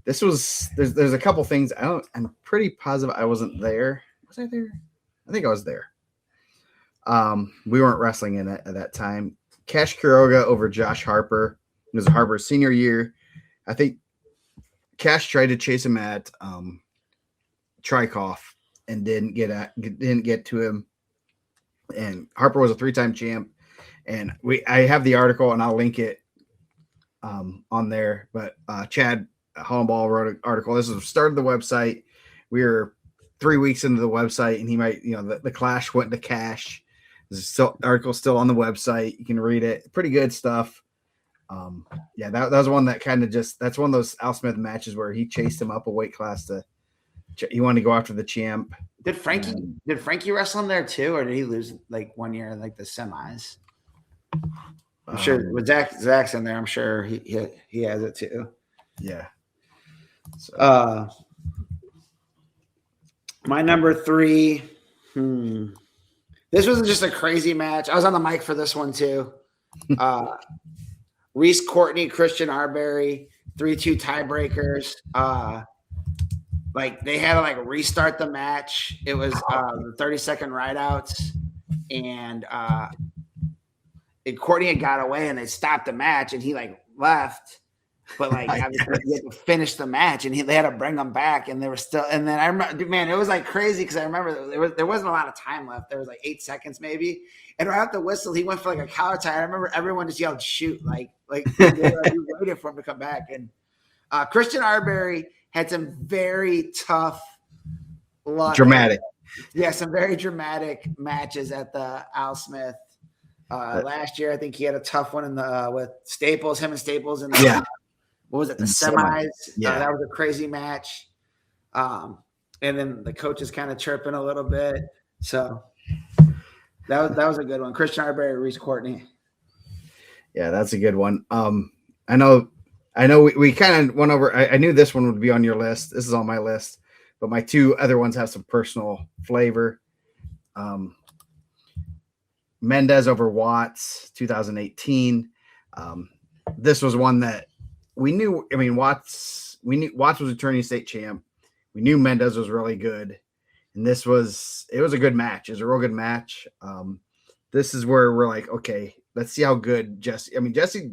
This was there's a couple things. I'm pretty positive I wasn't there. Was I there? I think I was there. We weren't wrestling in it at that time. Cash Quiroga over Josh Harper. It was Harper's senior year. I think Cash tried to chase him at Trikoff and didn't get to him. And Harper was a 3-time champ. And I have the article, and I'll link it on there. But Chad Hollenball wrote an article. This was started the website. We were 3 weeks into the website, and he might, the clash went to Cash. The article still on the website. You can read it. Pretty good stuff. That was one that kind of that's one of those Al Smith matches where he chased him up a weight class he wanted to go after the champ. Did Frankie wrestle him there too, or did he lose like 1 year in like the semis? I'm sure with Zach's in there. I'm sure he has it too. Yeah. So. My number 3. This was just a crazy match. I was on the mic for this one too. Reese Courtney, Christian Arbery, 3-2 tiebreakers. Like they had to like restart the match. It was 30-second rideouts, and Courtney had got away, and they stopped the match, and he like left. But like, obviously, he had to finish the match, and they had to bring him back, and they were still. And then I remember, man, it was like crazy because I remember there wasn't a lot of time left. There was like 8 seconds maybe, and right after the whistle, he went for like a collar tie. I remember everyone just yelled "shoot!" like we waited for him to come back. And Christian Arbery had some very tough, dramatic, some very dramatic matches at the Al Smith. Last year, I think he had a tough one in the with Staples, him and Staples, and what was it? The semis. Yeah, that was a crazy match. And then the coach is kind of chirping a little bit. So that was a good one. Christian Arbery, Reese Courtney. Yeah, that's a good one. I know we kind of went over. I knew this one would be on your list. This is on my list, but my 2 other ones have some personal flavor. Mendez over Watts, 2018. This was one that we knew. I mean, Watts was returning state champ. We knew Mendez was really good, and it was a good match. It was a real good match. This is where we're like, okay, let's see how good Jesse. I mean, Jesse,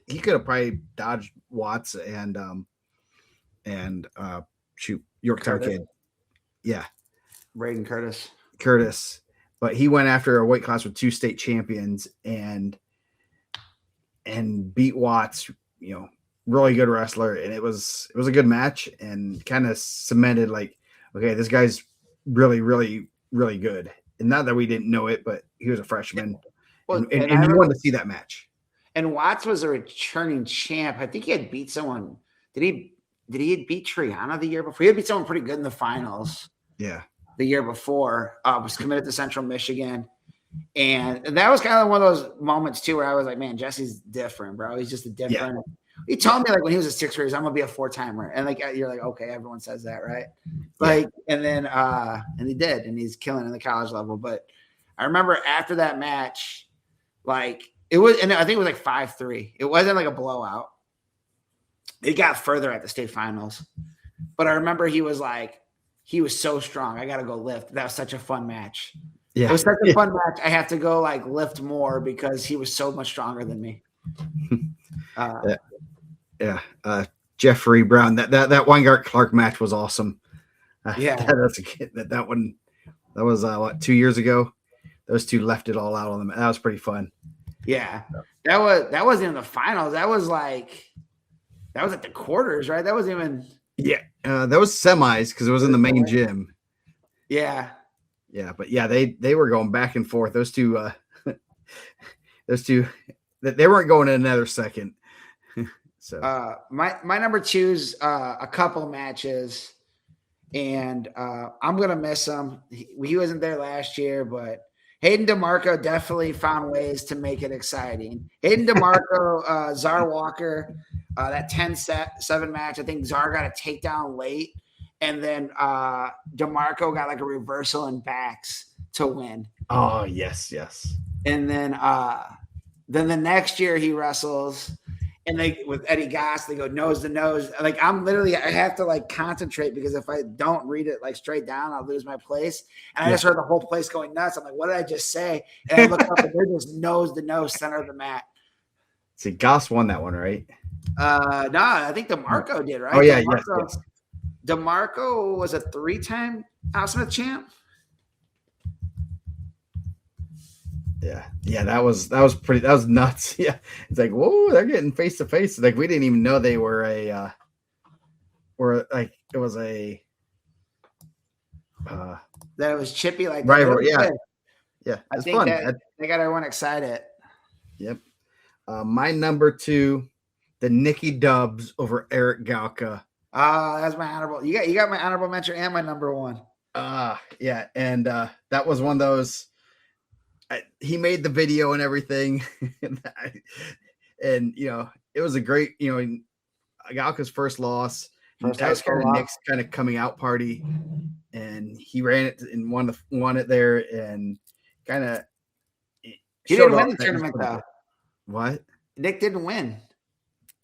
he could have probably dodged Watts and Yorktown Kid. Yeah, Braden Curtis. But he went after a weight class with 2 state champions and beat Watts, really good wrestler. And it was a good match and kind of cemented like, okay, this guy's really, really, really good. And not that we didn't know it, but he was a freshman. Well, and you wanted to see that match. And Watts was a returning champ. I think he had beat someone. Did he beat Triana the year before? He had beat someone pretty good in the finals. Yeah. The year before, was committed to Central Michigan. And that was kind of one of those moments too, where I was like, man, Jesse's different, bro. He's just a different. Yeah. He told me like when he was a 6th grader, I'm going to be a 4-timer. And like, you're like, okay, everyone says that. Right. Like, and then, and he did, and he's killing in the college level. But I remember after that match, like it was, and I think it was like 5-3. It wasn't like a blowout. It got further at the state finals, but I remember he was so strong. I got to go lift. That was such a fun match. Yeah. It was such a fun match. I have to go like lift more because he was so much stronger than me. Jeffrey Brown, that Weingart Clark match was awesome. That's a kid that one. That was 2 years ago. Those 2 left it all out on them. That was pretty fun. Yeah. That wasn't even the finals. That was at the quarters, right? That wasn't even. Yeah, that was semis because it was in the main gym. Yeah, but they were going back and forth. Those two, they weren't going in another second. So my number 2's a couple matches, and I'm gonna miss him. He wasn't there last year, but Hayden DeMarco definitely found ways to make it exciting. Hayden DeMarco, Czar Walker. That 10-7 match, I think Czar got a takedown late, and then DeMarco got like a reversal and backs to win. Oh, yes. And then the next year he wrestles, and with Eddie Goss, they go nose to nose. Like I have to like concentrate because if I don't read it like straight down, I'll lose my place. And I just heard the whole place going nuts. I'm like, what did I just say? And I look up and they're just nose to nose, center of the mat. See, Goss won that one, right? No, I think DeMarco did, right? Oh yeah, yes. DeMarco was a 3-time Al Smith champ. Yeah, that was nuts. Yeah, it's like, whoa, they're getting face to face. Like we didn't even know they were that it was chippy like rival. That. Yeah, I think fun. They got everyone excited. Yep. My number 2. The Nikki Dubs over Eric Galka. That's my honorable. You got my honorable mention and my number 1. Yeah, and that was one of those. He made the video and everything, and it was a great, Galka's first loss. That was kind of Nick's kind of coming out party, and he ran it and won it there, and kind of. He didn't win the tournament though. What? Nick didn't win.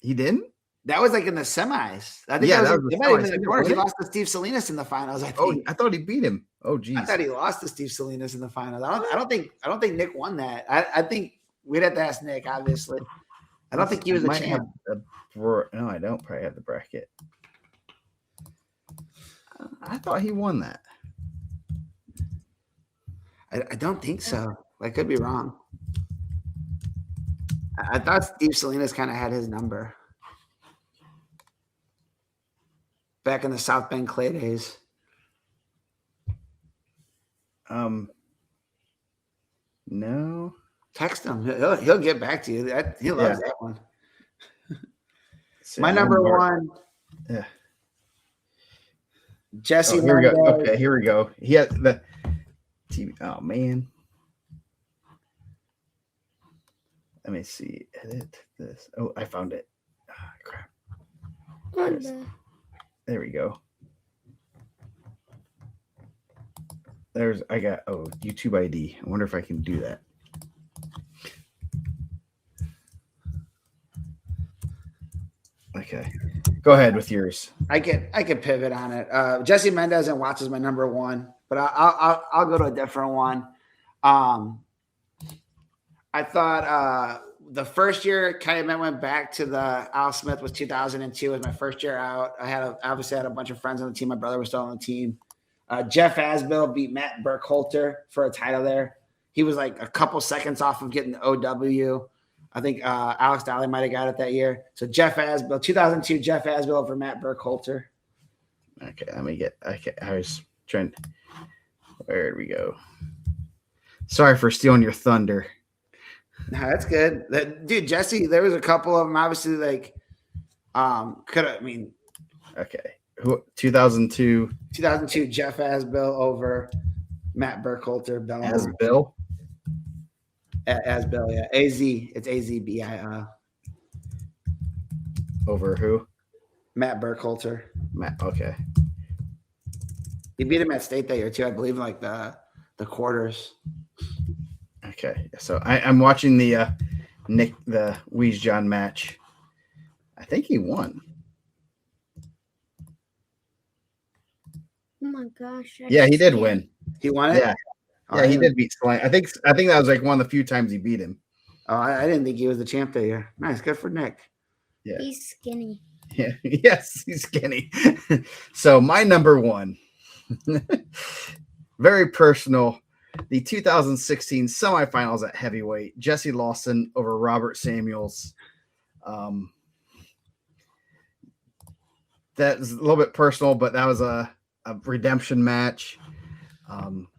He didn't? That was like in the semis. I think he lost to Steve Salinas in the finals. I think. Oh, I thought he beat him. Oh, geez. I thought he lost to Steve Salinas in the finals. I don't think Nick won that. I think we'd have to ask Nick, obviously. I don't think he was the might champ. No, I don't probably have the bracket. I thought he won that. I don't think so. I could be wrong. I thought Steve Salinas kind of had his number back in the South Bend Clay days. No. Text him. He'll get back to you. He loves that one. See, My number one. Yeah. Jesse. Here we go. Okay, here we go. He had the TV. Oh man. Let me see. Edit this. Oh, I found it. Oh, crap. There we go. I got YouTube ID. I wonder if I can do that. Okay. Go ahead with yours. I could pivot on it. Jesse Mendez and Watts is my number one, but I'll go to a different one. I thought the first year Calumet went back to the Al Smith was 2002. It was my first year out. I obviously had a bunch of friends on the team. My brother was still on the team. Jeff Asbill beat Matt Burkholter for a title there. He was like a couple seconds off of getting the OW. I think Alex Dolly might have got it that year. So Jeff Asbill, 2002, Jeff Asbill over Matt Burkholter. Okay, let me get. Okay, I was trying. Where we go? Sorry for stealing your thunder. No, that's good. Dude, Jesse, there was a couple of them. Obviously, like, Okay. Who? 2002. 2002, Jeff Asbill over Matt Burkholter. Asbill? Asbill, yeah. AZ. It's AZBI. Over who? Matt Burkholter. Matt. Okay. He beat him at state that year, too, I believe, like the quarters. Okay. So I'm watching the Weege John match. I think he won. Oh my gosh. Yeah, he did win. He won it? Yeah. Yeah, he did beat Slime. I think that was like one of the few times he beat him. Oh, I didn't think he was the champ that year. Nice. Good for Nick. Yeah. He's skinny. Yeah. Yes, he's skinny. So my number one, very personal, the 2016 semifinals at heavyweight, Jesse Lawson over Robert Samuels. That is a little bit personal, but that was a redemption match.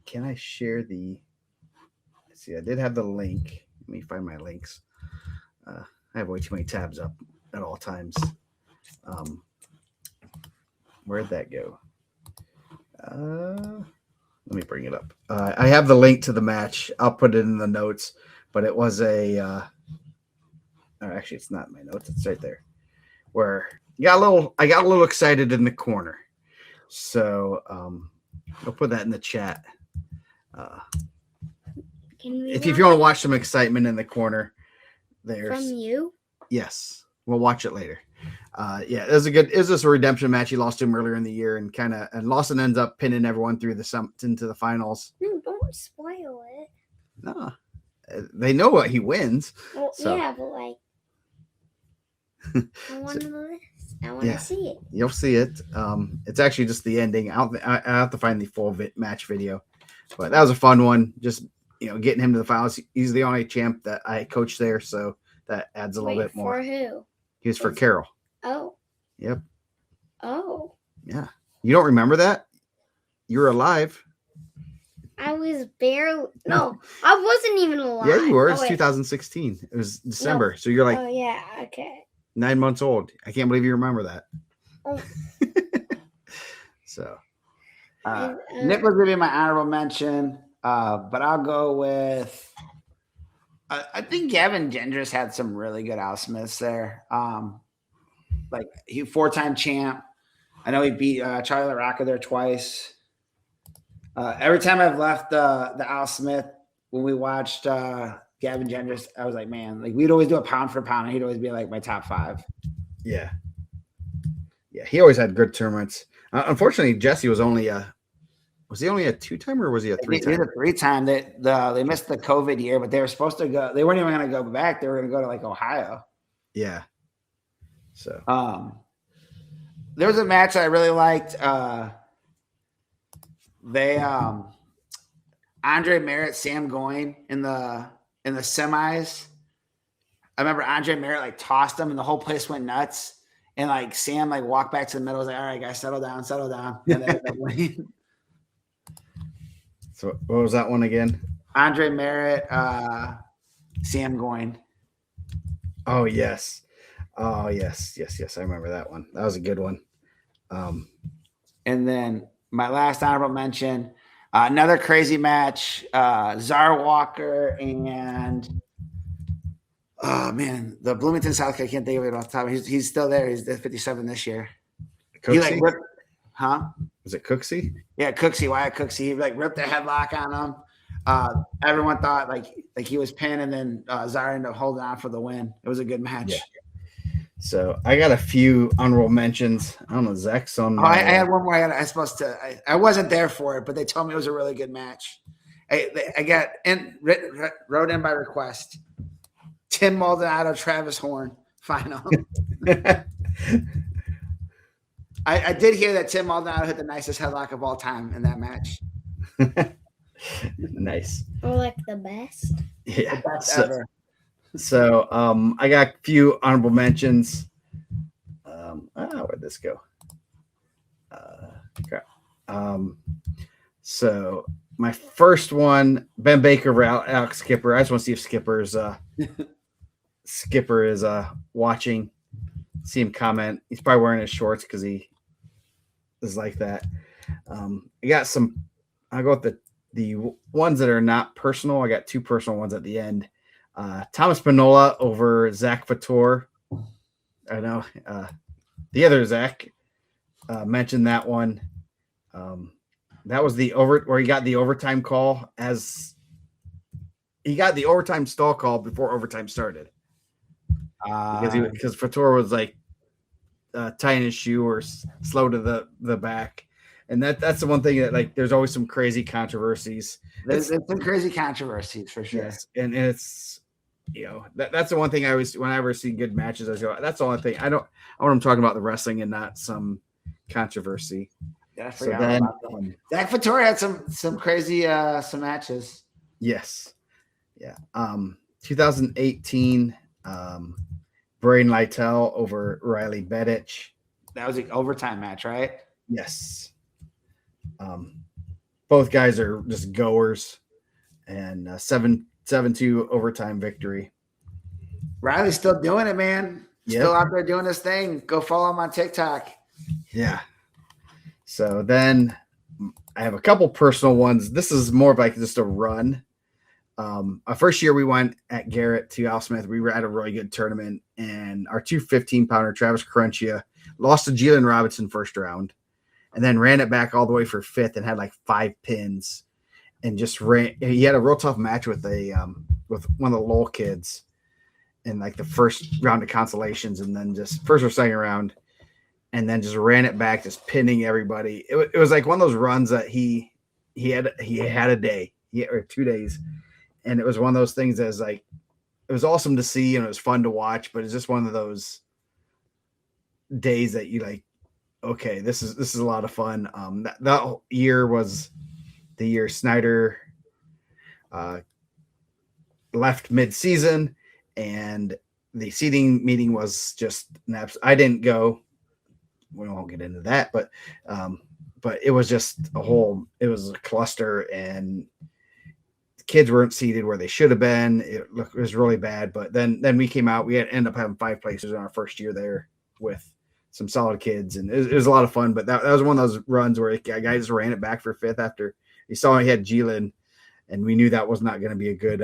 Can I share the? Let's see, I did have the link. Let me find my links. I have way too many tabs up at all times. Where'd that go? Let me bring it up. I have the link to the match. I'll put it in the notes, but it was actually, it's not in my notes. It's right there. Where I got a little excited in the corner. So I'll put that in the chat. If you want to watch some excitement in the corner, there's from you. Yes, we'll watch it later. Yeah, it was just a redemption match. He lost to him earlier in the year, and Lawson ends up pinning everyone through into the finals. No, don't spoil it. No, they know what he wins. Well, so. Yeah, but like, I want to see it. You'll see it. It's actually just the ending. I have to find the full match video, but that was a fun one. Just getting him to the finals. He's the only champ that I coached there, so that adds a little bit more. For who? He was for Carroll. Oh. Yep. Oh. Yeah. You don't remember that? You were alive. I was barely. No, I wasn't even alive. Yeah, you were. It's 2016. It was December. No. So you're like. Oh yeah. Okay. 9 months old. I can't believe you remember that. Oh. So. Nick was going to be my honorable mention, but I'll go with. I think Gavin Gendris had some really good Al Smiths there. Like he 4-time champ. I know he beat Charlie LaRocca there twice. Every time I've left the Al Smith when we watched Gavin Gendris, I was like, man, like we'd always do a pound for pound, and he'd always be like my top 5. Yeah. Yeah, he always had good tournaments. Unfortunately, Jesse was only Was he only a 2-time or was he a 3-time? He was a 3-time. They missed the COVID year, but they were supposed to go. They weren't even going to go back. They were going to go to like Ohio. Yeah. So there was a match I really liked. They Andre Merritt, Sam Goyne in the semis. I remember Andre Merritt like tossed him and the whole place went nuts. And like Sam like walked back to the middle, was like, all right, guys, settle down. And then winning. So what was that one again? Andre Merritt, Sam Goyne. Oh yes. Oh yes. I remember that one. That was a good one. And then my last honorable mention, another crazy match, Czar Walker and oh man, the Bloomington South. I can't think of it off the top. He's still there. He's 57 this year. Cooksey? He like ripped, huh? Was it Cooksey? Yeah, Cooksey, Wyatt Cooksey. He like ripped a headlock on him. Everyone thought like he was pinned, and then Czar ended up holding on for the win. It was a good match. Yeah. So I got a few honorable mentions. I don't know, Zach's on. I had one more. I wasn't there for it, but they told me it was a really good match. I got wrote in by request. Tim Maldonado, Travis Horn final. I did hear that Tim Maldonado hit the nicest headlock of all time in that match. Nice. Or like the best. Yeah. The best ever. So I got a few honorable mentions. Where'd this go? Crap. So my first one, Ben Baker, Alex Skipper. I just want to see if Skipper is watching. See him comment. He's probably wearing his shorts because he is like that. I got some. I'll go with the ones that are not personal. I got two personal ones at the end. Thomas Pinola over Zach Fator. I know the other Zach mentioned that one. That was where he got the overtime call he got the overtime stall call before overtime started. Because Fator was like tying his shoe or slow to the back. And that's the one thing that like there's always some crazy controversies. There's some crazy controversies for sure. Yes, and it's that's the one thing I always whenever I see good matches I go that's the only thing I want them talking about the wrestling and not some controversy. Yeah, I forgot about that. Zach Fator had some crazy some matches. Yes, yeah. 2018, Braden Lytle over Riley Bedich. That was an overtime match, right? Yes. Both guys are just goers, and 7-2 overtime victory. Riley's still doing it, man. Yep. Still out there doing his thing. Go follow him on TikTok. Yeah. So then I have a couple personal ones. This is more of like just a run. Our first year we went at Garrett to Al Smith. We were at a really good tournament, and our 215-pounder, Travis Crunchia, lost to Jalen Robinson first round. And then ran it back all the way for fifth and had like 5 pins, and just ran. He had a real tough match with with one of the Lowell kids in like the first round of consolations, and then just first or second round, and then just ran it back, just pinning everybody. It was like one of those runs that he had a day, or 2 days, and it was one of those things that was like it was awesome to see and it was fun to watch, but it's just one of those days that you like. Okay, this is a lot of fun. That year was the year Snyder left mid-season, and the seating meeting was just naps. I didn't go. We won't get into that, but it was just it was a cluster, and the kids weren't seated where they should have been. It was really bad. But then we came out. We ended up having 5 places in our first year there with some solid kids, and it was a lot of fun. But that was one of those runs where a guy just ran it back for fifth after he saw he had Jalen, and we knew that was not going to be a good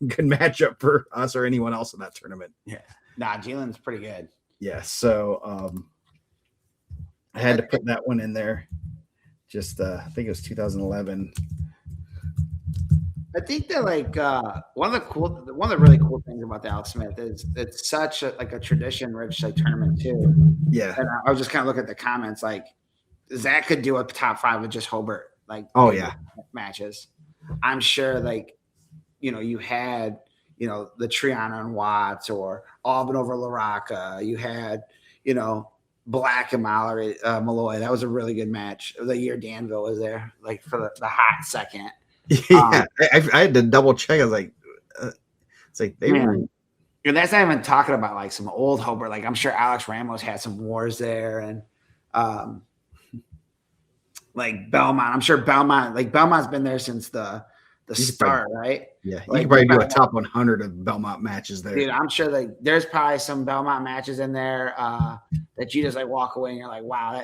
matchup for us or anyone else in that tournament. Yeah, nah, Jalen's pretty good. Yeah, so I had to put that one in there. Just I think it was 2011. I think that like one of the really cool things about the Alex Smith is it's such a tradition-rich like tournament too. Yeah, and I was just kind of looking at the comments like Zach could do a top 5 with just Hobart matches. I'm sure like you had the Triana and Watts or Auburn over LaRocca. You had, Black and Malloy. That was a really good match. The year Danville was there, like for the hot second. Yeah, I had to double check. I was like, it's like they were. And that's not even talking about like some old Hobart. Like I'm sure Alex Ramos had some wars there, and like Belmont. I'm sure Belmont's been there since the start, right? Yeah, you like, could probably do a top 100 of Belmont matches there. Dude, I'm sure like there's probably some Belmont matches in there that you just like walk away and you're like, wow,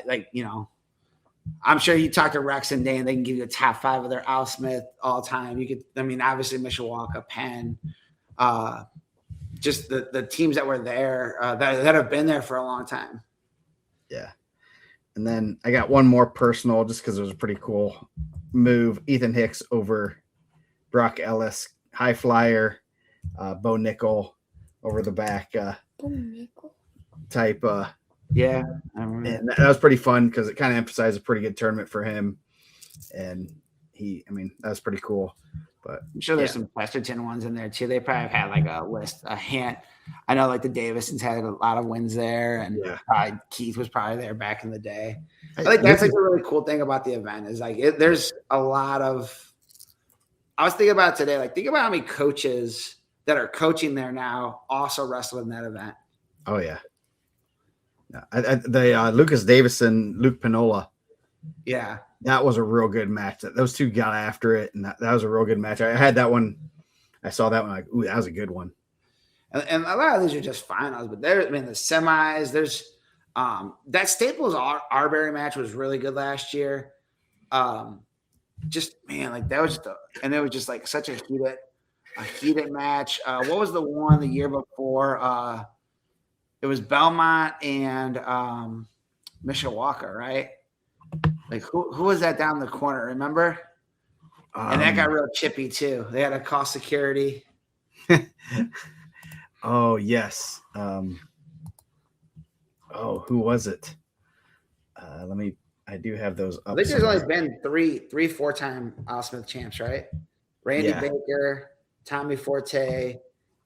I'm sure you talk to Rex and Dan, they can give you a top 5 of their Al Smith all time. You could, obviously Mishawaka, Penn, just the teams that were there that have been there for a long time. Yeah. And then I got one more personal just because it was a pretty cool move. Ethan Hicks over Brock Ellis, high flyer, Bo Nickel over the back type. Yeah. And that was pretty fun because it kind of emphasized a pretty good tournament for him. And that was pretty cool. But I'm sure there's some Chesterton ones in there too. They probably have had like a list, a hand. I know like the Davisons had a lot of wins there, and Keith was probably there back in the day. I think that's like a really cool thing about the event is like there's a lot of. I was thinking about it today, like think about how many coaches that are coaching there now also wrestle in that event. Oh yeah. The Lucas Davison, Luke Pinola. Yeah. That was a real good match. Those two got after it, and that was a real good match. I had that one. I saw that one like, ooh, that was a good one. And a lot of these are just finals, but the semis, there's that Staples Arbery match was really good last year. Just man, like that was and it was just like such a heated match. What was the one the year before? It was Belmont and Mishawaka, right? Like who was that down the corner? Remember? And that got real chippy too. They had to call security. Oh yes. Who was it? I do have those up. I think there's only been three 4-time Al Smith champs, right? Randy Baker, Tommy Forte,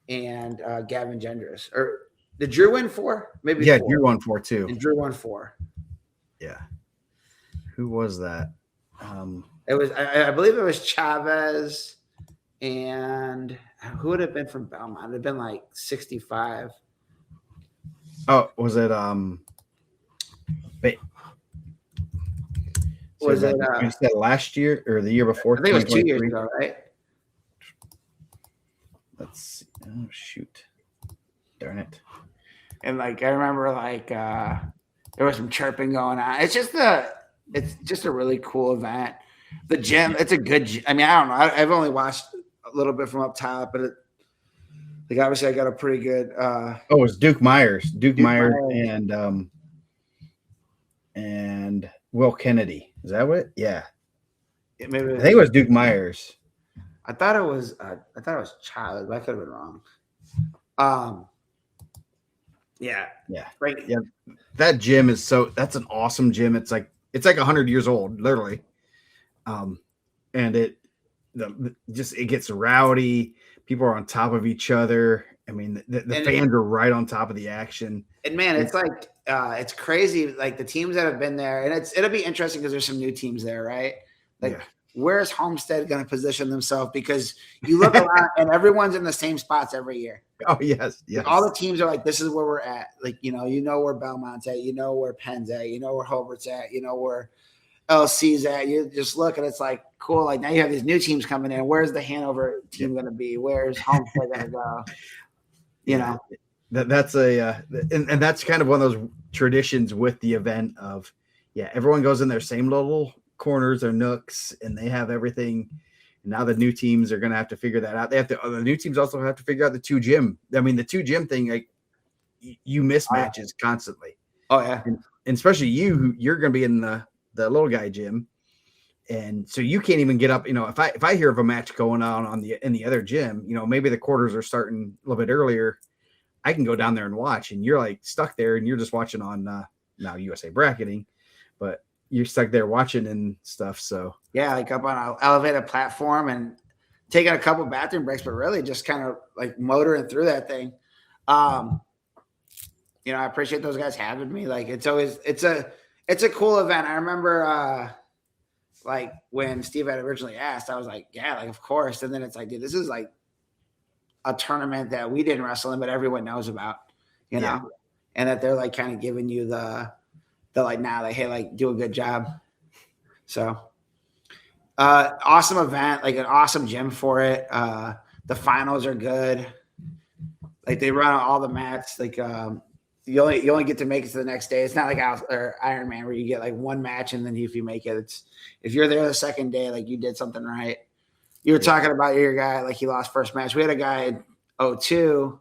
and Gavin Gendris. Or did Drew win 4? Maybe. Yeah, 4. Drew won 4 too. And Drew won 4. Yeah. Who was that? It was, I believe it was Chavez, and who would it have been from Belmont? It would have been like 65. Oh, was it was it you said last year or the year before? I think it was 2 years ago, right? Let's see. Oh shoot. Darn it. And like I remember like there was some chirping going on. It's just a really cool event. The gym, it's a good I don't know. I've only watched a little bit from up top, but like obviously I got a pretty good it was Duke Myers. Duke Myers and Will Kennedy. Is that what? Yeah. Maybe I think it was Duke Myers. I thought it was Chavez, but I could have been wrong. Yeah. Right. Yeah. That gym is that's an awesome gym. It's like 100 years old, literally. And it gets rowdy. People are on top of each other. I mean, the fans are right on top of the action. And man, it's like it's crazy. Like the teams that have been there, and it'll be interesting because there's some new teams there, right? Like, where's Homestead going to position themselves? Because you look around and everyone's in the same spots every year. Oh yes. Like, all the teams are like, this is where we're at. Like where Belmont's at, where Penn's at, where Hobart's at, where LC's at. You just look and it's like cool. Like now you have these new teams coming in. Where's the Hanover team going to be? Where's Homestead going to go? That's and that's kind of one of those traditions with the event of everyone goes in their same little corners or nooks and they have everything. And now the new teams are going to have to figure that out. The new teams also have to figure out the 2 gym. I mean, the 2 gym thing, like you miss matches constantly. Oh yeah. And especially you're going to be in the little guy gym. And so you can't even get up, if I hear of a match going on in the other gym, maybe the quarters are starting a little bit earlier. I can go down there and watch, and you're like stuck there and you're just watching on now USA bracketing, but you're stuck there watching and stuff. So like up on an elevated platform and taking a couple bathroom breaks, but really just kind of like motoring through that thing. I appreciate those guys having me. Like it's a cool event. I remember like when Steve had originally asked, I was like, yeah, like of course. And then it's like, dude, this is like a tournament that we didn't wrestle in, but everyone knows about, know, and that they're like kind of giving you the like now, like, hey, like do a good job. So awesome event, like an awesome gym for it. The finals are good. Like they run all the mats. Like you only get to make it to the next day. It's not like Iron Man where you get like one match and then if you make it, if you're there the second day, like you did something right. You were talking about your guy, like he lost first match. We had a guy in 02.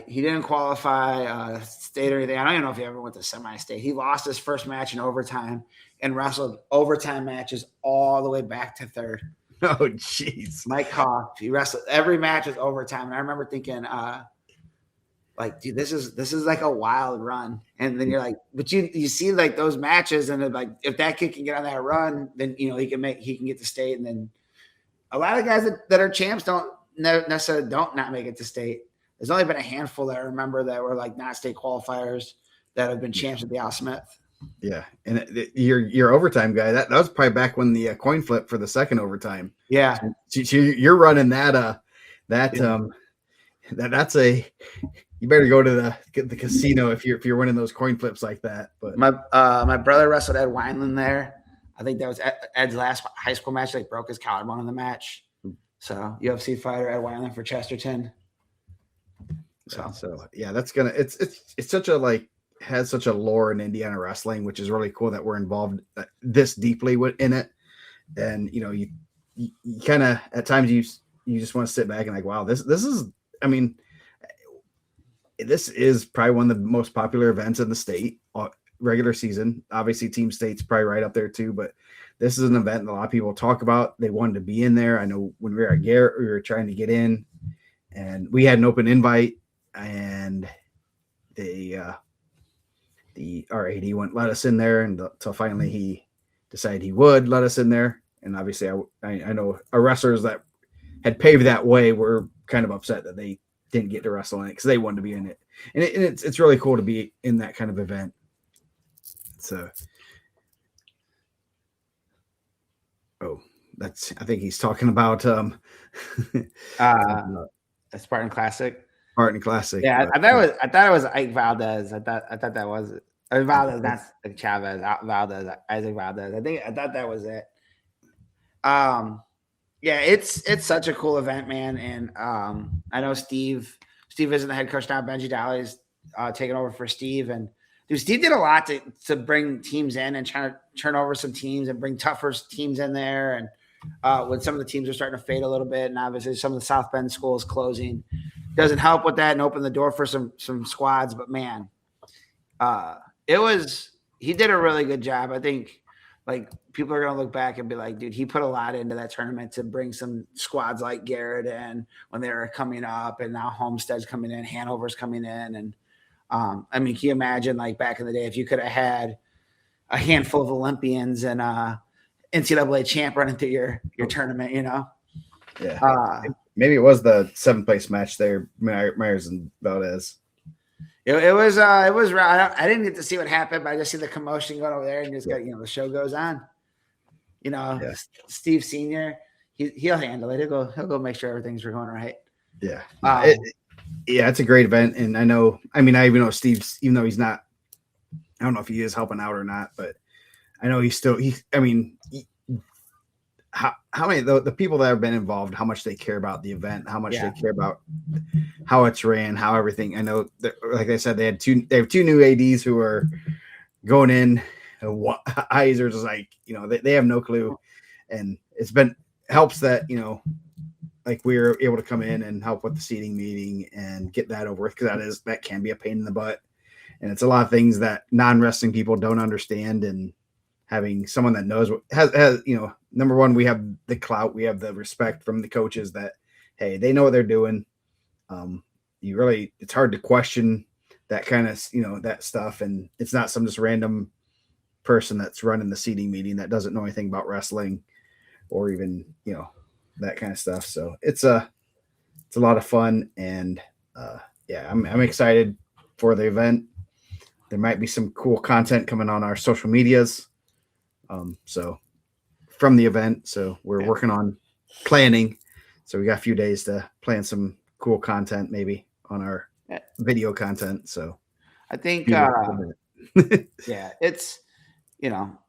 He didn't qualify state or anything. I don't even know if he ever went to semi-state. He lost his first match in overtime and wrestled overtime matches all the way back to third. Oh, jeez. Mike Koff. He wrestled every match was overtime. And I remember thinking, like, dude, this is like a wild run. And then you're like, but you see like those matches and like if that kid can get on that run, then he can get to state. And then a lot of guys that are champs don't necessarily not make it to state. There's only been a handful that I remember that were like not state qualifiers that have been champs at the Al Smith. Yeah, and your overtime guy, that was probably back when the coin flip for the second overtime. Yeah, so you're running that. That's a. You better go to the casino if you're winning those coin flips like that. But my brother wrestled Ed Wineland there. I think that was Ed's last high school match. Like broke his collarbone in the match. So UFC fighter Ed Wineland for Chesterton. So yeah, that's gonna. It's such a like. Has such a lore in Indiana wrestling, which is really cool that we're involved this deeply in it. And you kind of at times you just want to sit back and like, wow, this is. I mean, this is probably one of the most popular events in the state. Regular season, obviously, Team State's probably right up there too. But this is an event that a lot of people talk about. They wanted to be in there. I know when we were at Garrett, we were trying to get in, and we had an open invite, and our AD wouldn't let us in there until finally he decided he would let us in there. And obviously I know our wrestlers that had paved that way were kind of upset that they didn't get to wrestle in it because they wanted to be in it. And it's really cool to be in that kind of event. So, I think he's talking about Spartan Classic. Spartan Classic. Yeah, I thought it was Ike Valdez. I thought that was it. Valdez, not like Chavez. Valdez, Isaac Valdez. I thought that was it. Yeah, it's such a cool event, man. And I know Steve isn't the head coach now. Benji Dolly's taking over for Steve, and dude, Steve did a lot to bring teams in and try to turn over some teams and bring tougher teams in there. And when some of the teams are starting to fade a little bit, and obviously some of the South Bend schools closing. Doesn't help with that and open the door for some squads, but man, he did a really good job. I think like people are going to look back and be like, dude, he put a lot into that tournament to bring some squads like Garrett in when they were coming up, and now Homestead's coming in, Hanover's coming in. And I mean, can you imagine like back in the day, if you could have had a handful of Olympians and NCAA champ running through your tournament, Yeah. Maybe it was the 7th place match there, Myers and Valdez. It was I didn't get to see what happened, but I just see the commotion going over there, and just got the show goes on. Steve Senior, he'll handle it. He'll go make sure everything's going right. Yeah, it's a great event, and I know. I mean, I even know Steve's, even though he's not. I don't know if he is helping out or not, but I know he's still. How many the people that have been involved, how much they care about the event, how much they care about how it's ran, how everything. I know that, like I said, they have two new ADs who are going in. Eyes are just like, they have no clue. And helps that, like we were able to come in and help with the seating meeting and get that over with. Cause that can be a pain in the butt. And it's a lot of things that non-wrestling people don't understand. And having someone that knows what has number one, we have the clout, we have the respect from the coaches that, hey, they know what they're doing. It's hard to question that kind of, that stuff. And it's not some just random person that's running the seating meeting that doesn't know anything about wrestling or even, that kind of stuff. So it's a lot of fun. And I'm excited for the event. There might be some cool content coming on our social medias. So from the event, so we're working on planning. So we got a few days to plan some cool content, maybe on our video content. So I think, yeah, it's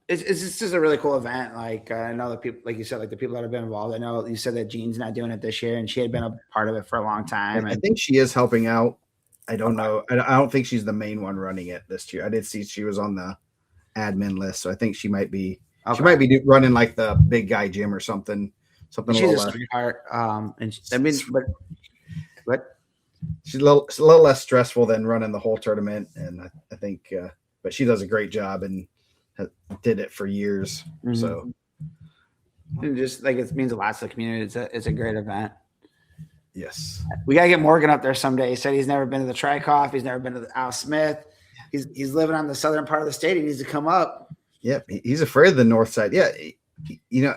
just a really cool event. Like I know the people, like you said, like the people that have been involved. I know you said that Jean's not doing it this year, and she had been a part of it for a long time. I think she is helping out. I don't know. I don't think she's the main one running it this year. I did see she was on the admin list, so I think she might be. Okay. She might be running like the big guy gym or something. Something. She's a sweetheart. And I mean, but she's a little less stressful than running the whole tournament, and I think. But she does a great job and did it for years. Mm-hmm. So, and just like it means a lot to the community. It's a great event. Yes, we gotta get Morgan up there someday. He said he's never been to the Tri-Coff. He's never been to the Al Smith. He's living on the southern part of the state. He needs to come up. Yep, he's afraid of the north side. Yeah,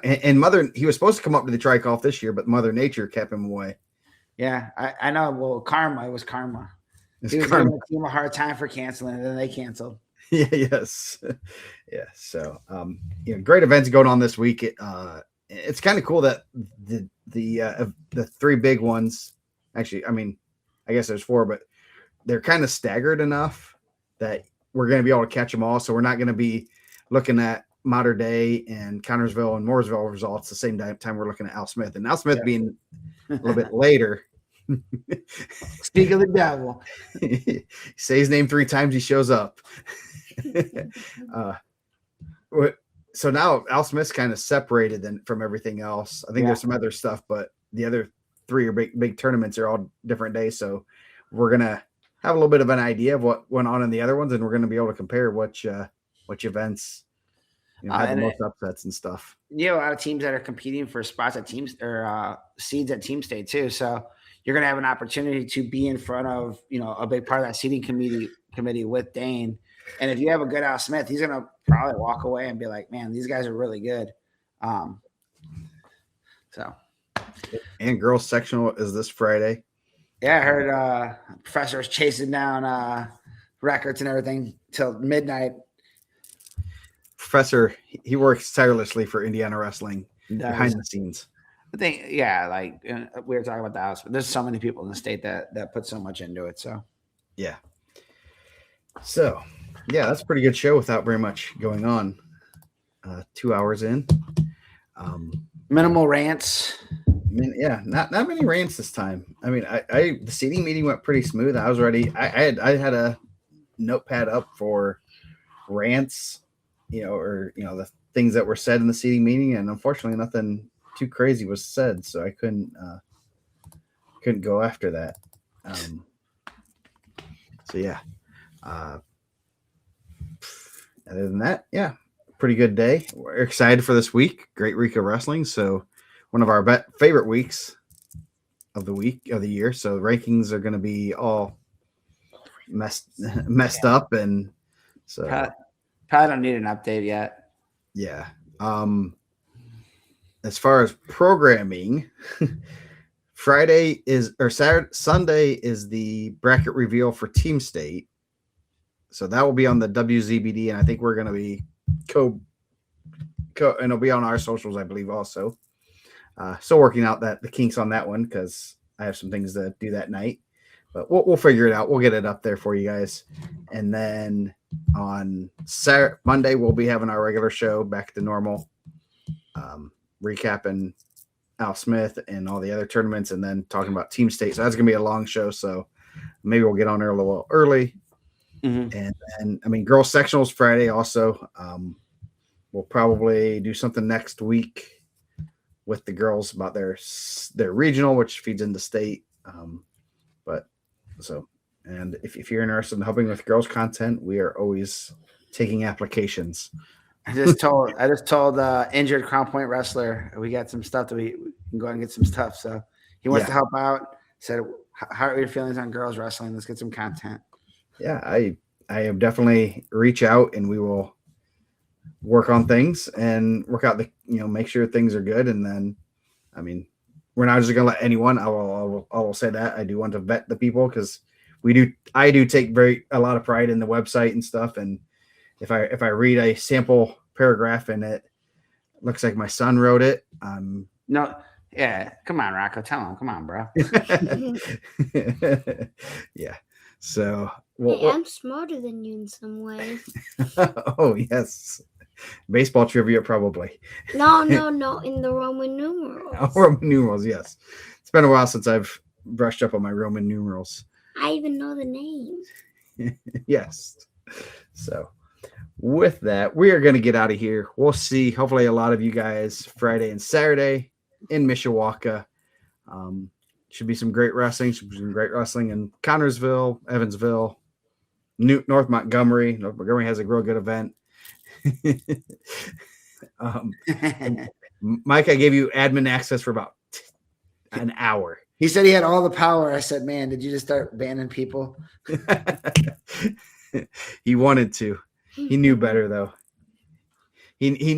and Mother. He was supposed to come up to the Tri-Coff this year, but Mother Nature kept him away. Yeah, I know. Well, karma. It was karma. He was giving the team a hard time for canceling, and then they canceled. Yeah. Yes. Yeah. So, great events going on this week. It's kind of cool that the three big ones. Actually, I mean, I guess there's four, but they're kind of staggered enough that we're going to be able to catch them all. So we're not going to be looking at Mater Dei and Connersville and Mooresville results the same time we're looking at Al Smith. And Al Smith being a little bit later. Speak of the devil. Say his name 3 times, he shows up. So now Al Smith's kind of separated from everything else. I think there's some other stuff, but the other 3 are big tournaments are all different days. So we're gonna have a little bit of an idea of what went on in the other ones, and we're gonna be able to compare which events had the most upsets and stuff. A lot of teams that are competing for spots at teams or seeds at Team State too. So you're gonna have an opportunity to be in front of a big part of that seeding committee with Dane. And if you have a good Al Smith, he's gonna probably walk away and be like, "Man, these guys are really good." And girls sectional is this Friday. Yeah, I heard professor's chasing down records and everything till midnight. Professor, he works tirelessly for Indiana wrestling behind the scenes. I think, like we were talking about the house, but there's so many people in the state that put so much into it. So, yeah. So, yeah, that's a pretty good show without very much going on. 2 hours in. Minimal rants. Not many rants this time. I mean, the seating meeting went pretty smooth. I was ready. I had a notepad up for rants, or the things that were said in the seating meeting, and unfortunately, nothing too crazy was said, so I couldn't go after that. So yeah. Other than that, pretty good day. We're excited for this week. Great week of wrestling. So one of our favorite weeks of the year. So rankings are going to be all messed up, and so probably don't need an update yet. Yeah. As far as programming, Sunday is the bracket reveal for Team State. So that will be on the WZBD, and I think we're going to be and it'll be on our socials, I believe, also. Still working out the kinks on that one because I have some things to do that night, but we'll figure it out. We'll get it up there for you guys, and then on Monday we'll be having our regular show back to normal, recapping Al Smith and all the other tournaments, and then talking about Team State. So that's gonna be a long show. So maybe we'll get on there a little early. Mm-hmm. And then, I mean, girls sectionals Friday also. We'll probably do something next week with the girls about their regional, which feeds into state. And if you're interested in helping with girls content, we are always taking applications. I just told injured Crown Point wrestler we got some stuff that we can go and get some stuff. So he wants to help out. Said, "How are your feelings on girls wrestling? Let's get some content." Yeah, I have definitely reach out, and we will work on things and work out make sure things are good. And then, I mean, we're not just gonna let anyone. I will say that I do want to vet the people because I do take a lot of pride in the website and stuff. And if I read a sample paragraph and it looks like my son wrote it, No, yeah. Come on, Rocco. Tell him. Come on, bro. yeah. So Hey, I'm smarter than you in some ways. oh yes, baseball trivia probably. No, in the Roman numerals. Oh, Roman numerals, yes. It's been a while since I've brushed up on my Roman numerals. I even know the names. Yes. So with that, we are going to get out of here. We'll see hopefully a lot of you guys Friday and Saturday in Mishawaka. Should be some great wrestling. Should be some great wrestling in Connorsville, Evansville, North Montgomery. North Montgomery has a real good event. Mike, I gave you admin access for about an hour. He said he had all the power. I said, man, did you just start banning people? He wanted to. He knew better though. He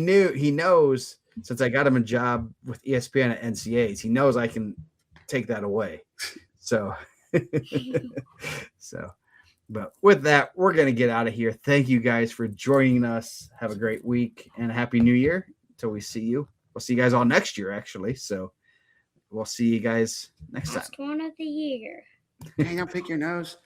knows, since I got him a job with ESPN at NCAs, he knows I can take that away. So but with that, we're going to get out of here. Thank you guys for joining us. Have a great week and a happy new year until we see you. We'll see you guys all next year, actually. So we'll see you guys next time. Last one of the year. Hang on, pick your nose.